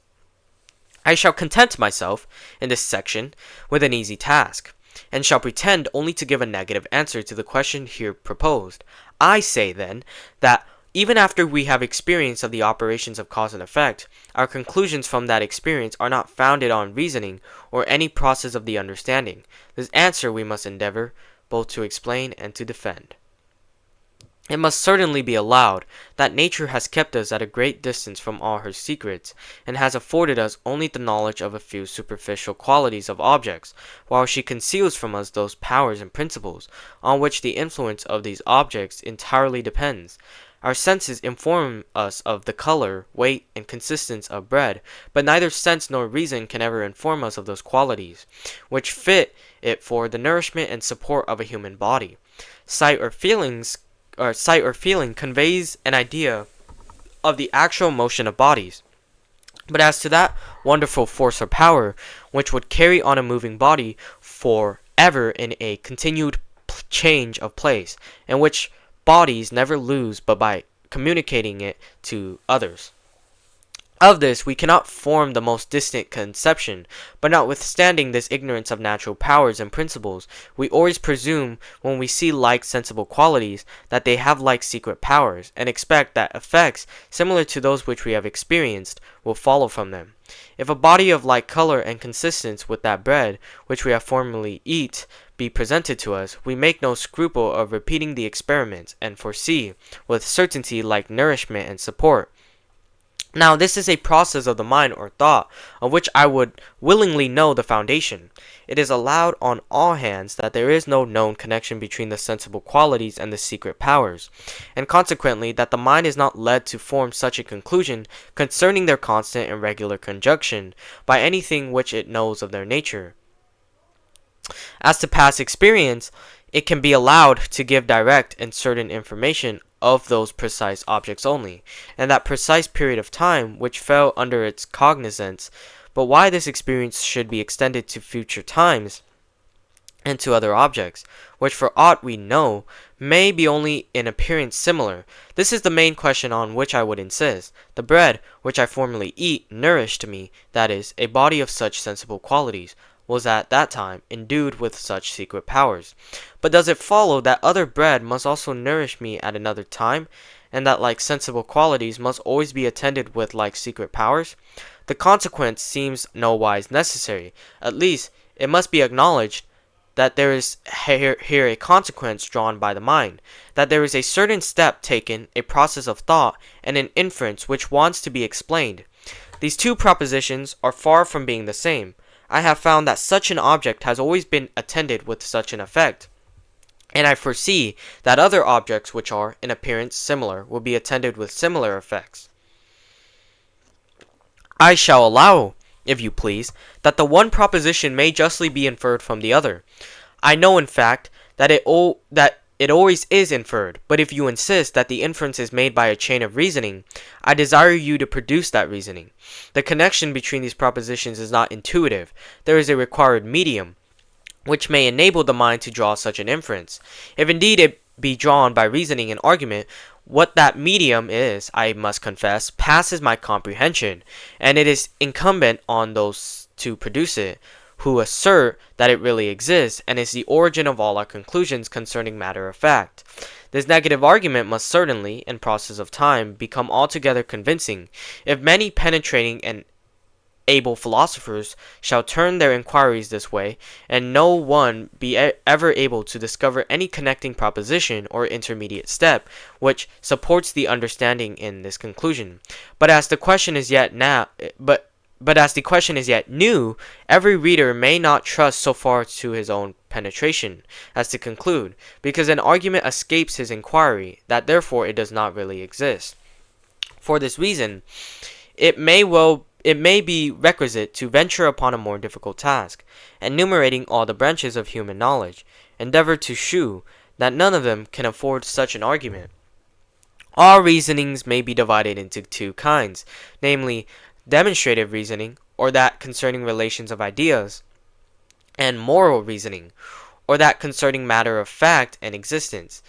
I shall content myself in this section with an easy task, and shall pretend only to give a negative answer to the question here proposed. I say, then, that even after we have experience of the operations of cause and effect, our conclusions from that experience are not founded on reasoning or any process of the understanding. This answer we must endeavor both to explain and to defend. It must certainly be allowed that nature has kept us at a great distance from all her secrets, and has afforded us only the knowledge of a few superficial qualities of objects, while she conceals from us those powers and principles on which the influence of these objects entirely depends. Our senses inform us of the color, weight, and consistence of bread, but neither sense nor reason can ever inform us of those qualities which fit it for the nourishment and support of a human body. Sight or feeling conveys an idea of the actual motion of bodies. But as to that wonderful force or power which would carry on a moving body for ever in a continued change of place, and which bodies never lose but by communicating it to others, of this we cannot form the most distant conception, but notwithstanding this ignorance of natural powers and principles, we always presume, when we see like sensible qualities, that they have like secret powers, and expect that effects, similar to those which we have experienced, will follow from them. If a body of like color and consistence with that bread, which we have formerly eat, be presented to us, we make no scruple of repeating the experiment, and foresee, with certainty, like nourishment and support. Now this is a process of the mind or thought, of which I would willingly know the foundation. It is allowed on all hands that there is no known connection between the sensible qualities and the secret powers, and consequently that the mind is not led to form such a conclusion concerning their constant and regular conjunction by anything which it knows of their nature. As to past experience, it can be allowed to give direct and certain information of those precise objects only, and that precise period of time which fell under its cognizance. But why this experience should be extended to future times and to other objects, which for aught we know may be only in appearance similar, this is the main question on which I would insist. The bread which I formerly eat nourished me, that is, a body of such sensible qualities, was at that time endued with such secret powers. But does it follow that other bread must also nourish me at another time, and that like sensible qualities must always be attended with like secret powers? The consequence seems nowise necessary. At least it must be acknowledged that there is here a consequence drawn by the mind, that there is a certain step taken, a process of thought, and an inference which wants to be explained. These two propositions are far from being the same. I have found that such an object has always been attended with such an effect, and I foresee that other objects which are, in appearance, similar will be attended with similar effects. I shall allow, if you please, that the one proposition may justly be inferred from the other. I know, in fact, that it always is inferred, but if you insist that the inference is made by a chain of reasoning, I desire you to produce that reasoning. The connection between these propositions is not intuitive. There is a required medium, which may enable the mind to draw such an inference. If indeed it be drawn by reasoning and argument, what that medium is, I must confess, passes my comprehension, and it is incumbent on those to produce it, who assert that it really exists, and is the origin of all our conclusions concerning matter of fact. This negative argument must certainly, in process of time, become altogether convincing, if many penetrating and able philosophers shall turn their inquiries this way, and no one be ever able to discover any connecting proposition or intermediate step which supports the understanding in this conclusion. But as the question is yet new, every reader may not trust so far to his own penetration as to conclude, because an argument escapes his inquiry, that therefore it does not really exist. For this reason, it may be requisite to venture upon a more difficult task, enumerating all the branches of human knowledge, endeavor to shew that none of them can afford such an argument. All reasonings may be divided into two kinds, namely, demonstrative reasoning, or that concerning relations of ideas, and moral reasoning, or that concerning matter of fact and existence.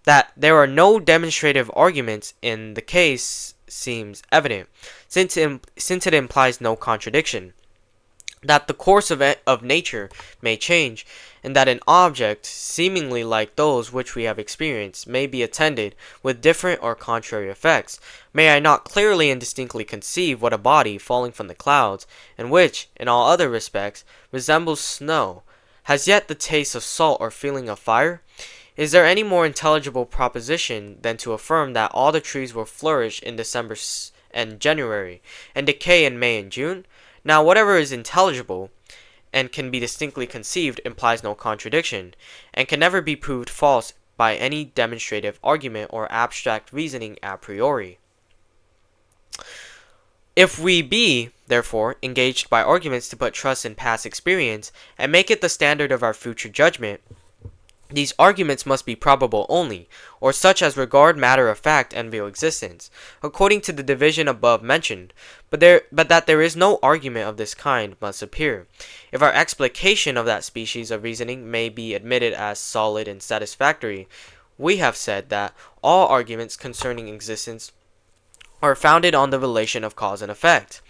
That there are no demonstrative arguments in the case seems evident, since it implies no contradiction. That the course of nature may change, and that an object, seemingly like those which we have experienced, may be attended with different or contrary effects. May I not clearly and distinctly conceive what a body falling from the clouds, and which, in all other respects, resembles snow, has yet the taste of salt or feeling of fire? Is there any more intelligible proposition than to affirm that all the trees will flourish in December and January, and decay in May and June? Now, whatever is intelligible and can be distinctly conceived implies no contradiction, and can never be proved false by any demonstrative argument or abstract reasoning a priori. If we be, therefore, engaged by arguments to put trust in past experience, and make it the standard of our future judgment, these arguments must be probable only, or such as regard matter of fact and real existence, according to the division above mentioned, but that there is no argument of this kind must appear. If our explication of that species of reasoning may be admitted as solid and satisfactory, we have said that all arguments concerning existence are founded on the relation of cause and effect,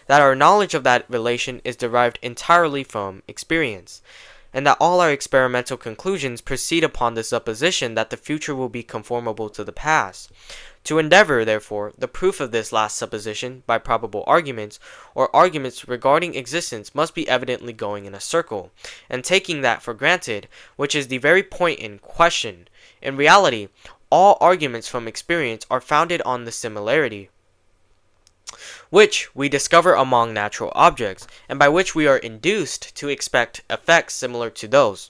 that our knowledge of that relation is derived entirely from experience, and that all our experimental conclusions proceed upon the supposition that the future will be conformable to the past. To endeavor, therefore, the proof of this last supposition by probable arguments, or arguments regarding existence, must be evidently going in a circle, and taking that for granted, which is the very point in question. In reality, all arguments from experience are founded on the similarity which we discover among natural objects, and by which we are induced to expect effects similar to those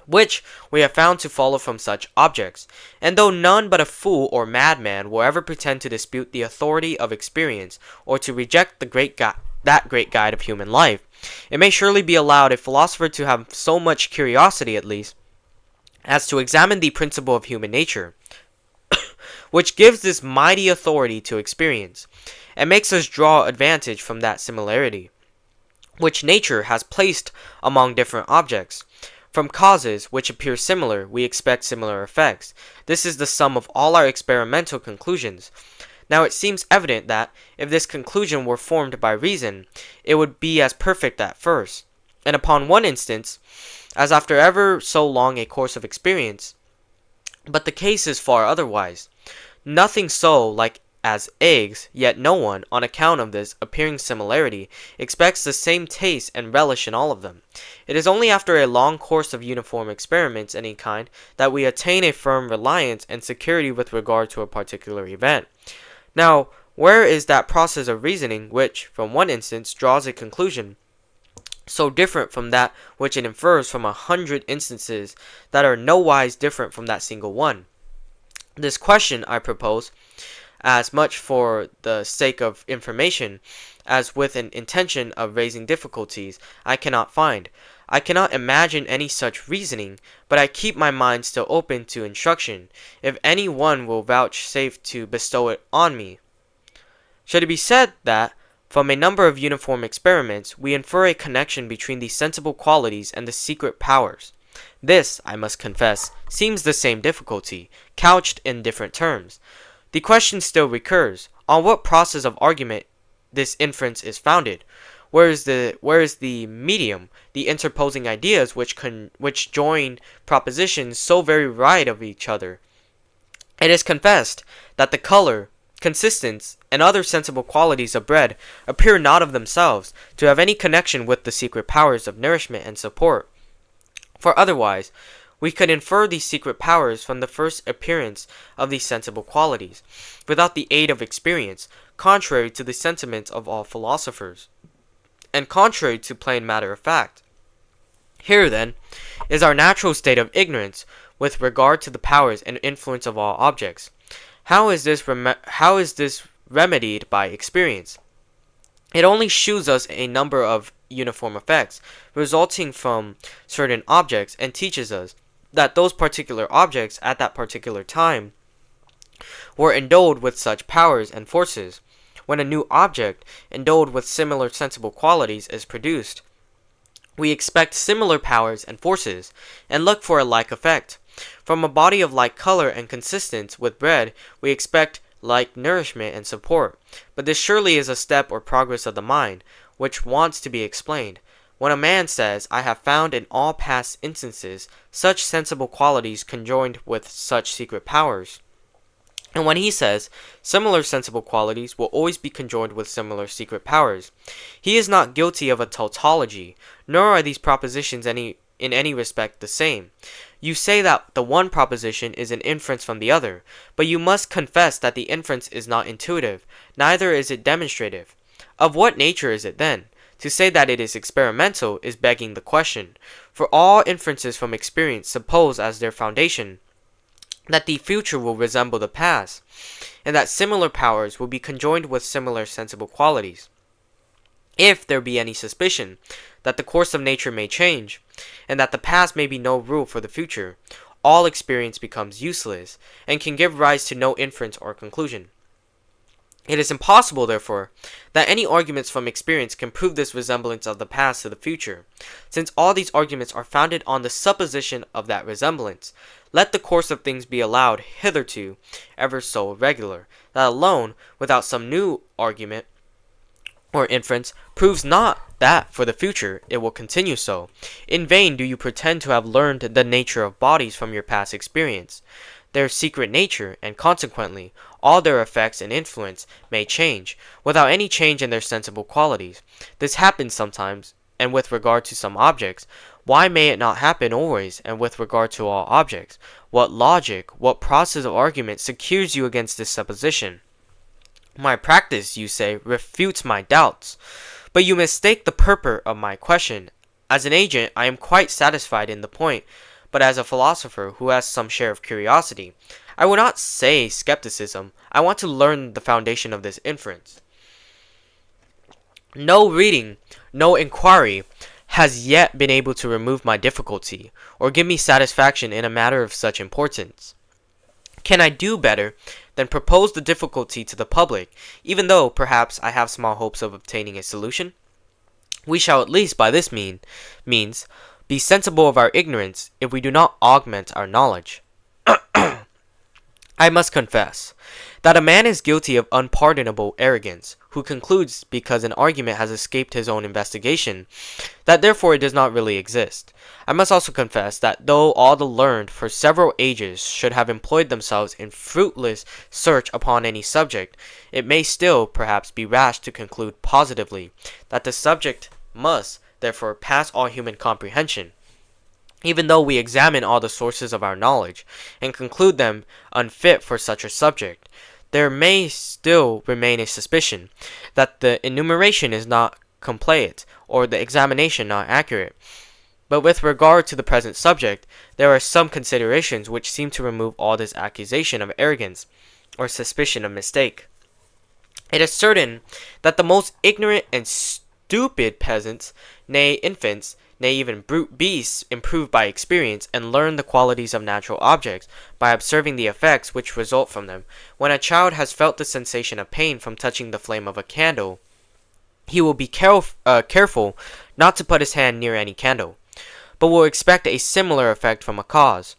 which we have found to follow from such objects. And though none but a fool or madman will ever pretend to dispute the authority of experience, or to reject that great guide of human life, it may surely be allowed a philosopher to have so much curiosity at least as to examine the principle of human nature, which gives this mighty authority to experience, and makes us draw advantage from that similarity which nature has placed among different objects. From causes which appear similar, we expect similar effects. This is the sum of all our experimental conclusions. Now it seems evident that, if this conclusion were formed by reason, it would be as perfect at first, and upon one instance, as after ever so long a course of experience. But the case is far otherwise. Nothing so like as eggs, yet no one, on account of this appearing similarity, expects the same taste and relish in all of them. It is only after a long course of uniform experiments any kind that we attain a firm reliance and security with regard to a particular event. Now, where is that process of reasoning which, from one instance, draws a conclusion so different from that which it infers from 100 instances that are nowise different from that single one? This question I propose, as much for the sake of information as with an intention of raising difficulties, I cannot find. I cannot imagine any such reasoning, but I keep my mind still open to instruction, if any one will vouchsafe to bestow it on me. Should it be said that, from a number of uniform experiments, we infer a connection between the sensible qualities and the secret powers? This, I must confess, seems the same difficulty, couched in different terms. The question still recurs, on what process of argument this inference is founded? Where is the medium, the interposing ideas which join propositions so very right of each other? It is confessed that the color, consistence, and other sensible qualities of bread appear not of themselves to have any connection with the secret powers of nourishment and support. For otherwise, we could infer these secret powers from the first appearance of these sensible qualities, without the aid of experience, contrary to the sentiments of all philosophers, and contrary to plain matter of fact. Here, then, is our natural state of ignorance with regard to the powers and influence of all objects. How is this remedied by experience? It only shews us a number of uniform effects resulting from certain objects, and teaches us that those particular objects at that particular time were endowed with such powers and forces. When a new object, endowed with similar sensible qualities, is produced, we expect similar powers and forces, and look for a like effect. From a body of like color and consistence with bread, we expect like nourishment and support. But this surely is a step or progress of the mind, which wants to be explained. When a man says, I have found in all past instances such sensible qualities conjoined with such secret powers, and when he says, similar sensible qualities will always be conjoined with similar secret powers, he is not guilty of a tautology, nor are these propositions in any respect the same. You say that the one proposition is an inference from the other, but you must confess that the inference is not intuitive, neither is it demonstrative. Of what nature is it then? To say that it is experimental is begging the question, for all inferences from experience suppose as their foundation that the future will resemble the past, and that similar powers will be conjoined with similar sensible qualities. If there be any suspicion that the course of nature may change, and that the past may be no rule for the future, all experience becomes useless, and can give rise to no inference or conclusion. It is impossible, therefore, that any arguments from experience can prove this resemblance of the past to the future, since all these arguments are founded on the supposition of that resemblance. Let the course of things be allowed hitherto ever so irregular, that alone, without some new argument or inference, proves not that for the future it will continue so. In vain do you pretend to have learned the nature of bodies from your past experience. Their secret nature, and consequently all their effects and influence, may change, without any change in their sensible qualities. This happens sometimes, and with regard to some objects. Why may it not happen always, and with regard to all objects? What logic, what process of argument secures you against this supposition? My practice, you say, refutes my doubts. But you mistake the purport of my question. As an agent, I am quite satisfied in the point, but as a philosopher who has some share of curiosity, I will not say skepticism. I want to learn the foundation of this inference. No reading, no inquiry, has yet been able to remove my difficulty, or give me satisfaction in a matter of such importance. Can I do better than propose the difficulty to the public, even though, perhaps, I have small hopes of obtaining a solution? We shall at least, by this means, be sensible of our ignorance, if we do not augment our knowledge. I must confess that a man is guilty of unpardonable arrogance, who concludes, because an argument has escaped his own investigation, that therefore it does not really exist. I must also confess that though all the learned for several ages should have employed themselves in fruitless search upon any subject, it may still, perhaps, be rash to conclude positively that the subject must, therefore, pass all human comprehension. Even though we examine all the sources of our knowledge, and conclude them unfit for such a subject, there may still remain a suspicion that the enumeration is not complete, or the examination not accurate. But with regard to the present subject, there are some considerations which seem to remove all this accusation of arrogance, or suspicion of mistake. It is certain that the most ignorant and stupid peasants, nay infants, nay even brute beasts, improve by experience and learn the qualities of natural objects by observing the effects which result from them. When a child has felt the sensation of pain from touching the flame of a candle, he will be careful not to put his hand near any candle, but will expect a similar effect from a cause,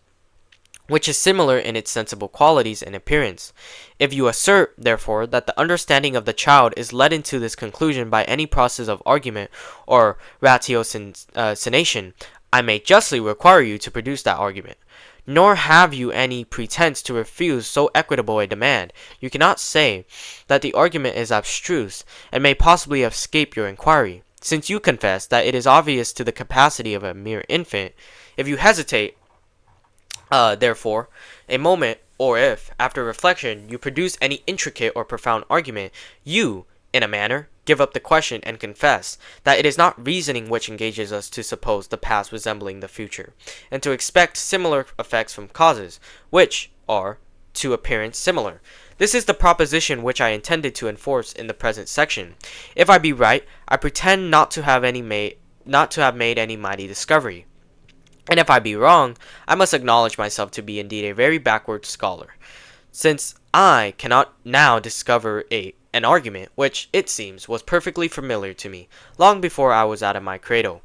which is similar in its sensible qualities and appearance. If you assert, therefore, that the understanding of the child is led into this conclusion by any process of argument or ratiocination, I may justly require you to produce that argument. Nor have you any pretense to refuse so equitable a demand. You cannot say that the argument is abstruse, and may possibly escape your inquiry, since you confess that it is obvious to the capacity of a mere infant. If you hesitate, therefore, a moment, or if, after reflection, you produce any intricate or profound argument, you, in a manner, give up the question and confess that it is not reasoning which engages us to suppose the past resembling the future, and to expect similar effects from causes, which are, to appearance, similar. This is the proposition which I intended to enforce in the present section. If I be right, I pretend not to have made any mighty discovery. And if I be wrong, I must acknowledge myself to be indeed a very backward scholar, since I cannot now discover an argument which, it seems, was perfectly familiar to me long before I was out of my cradle.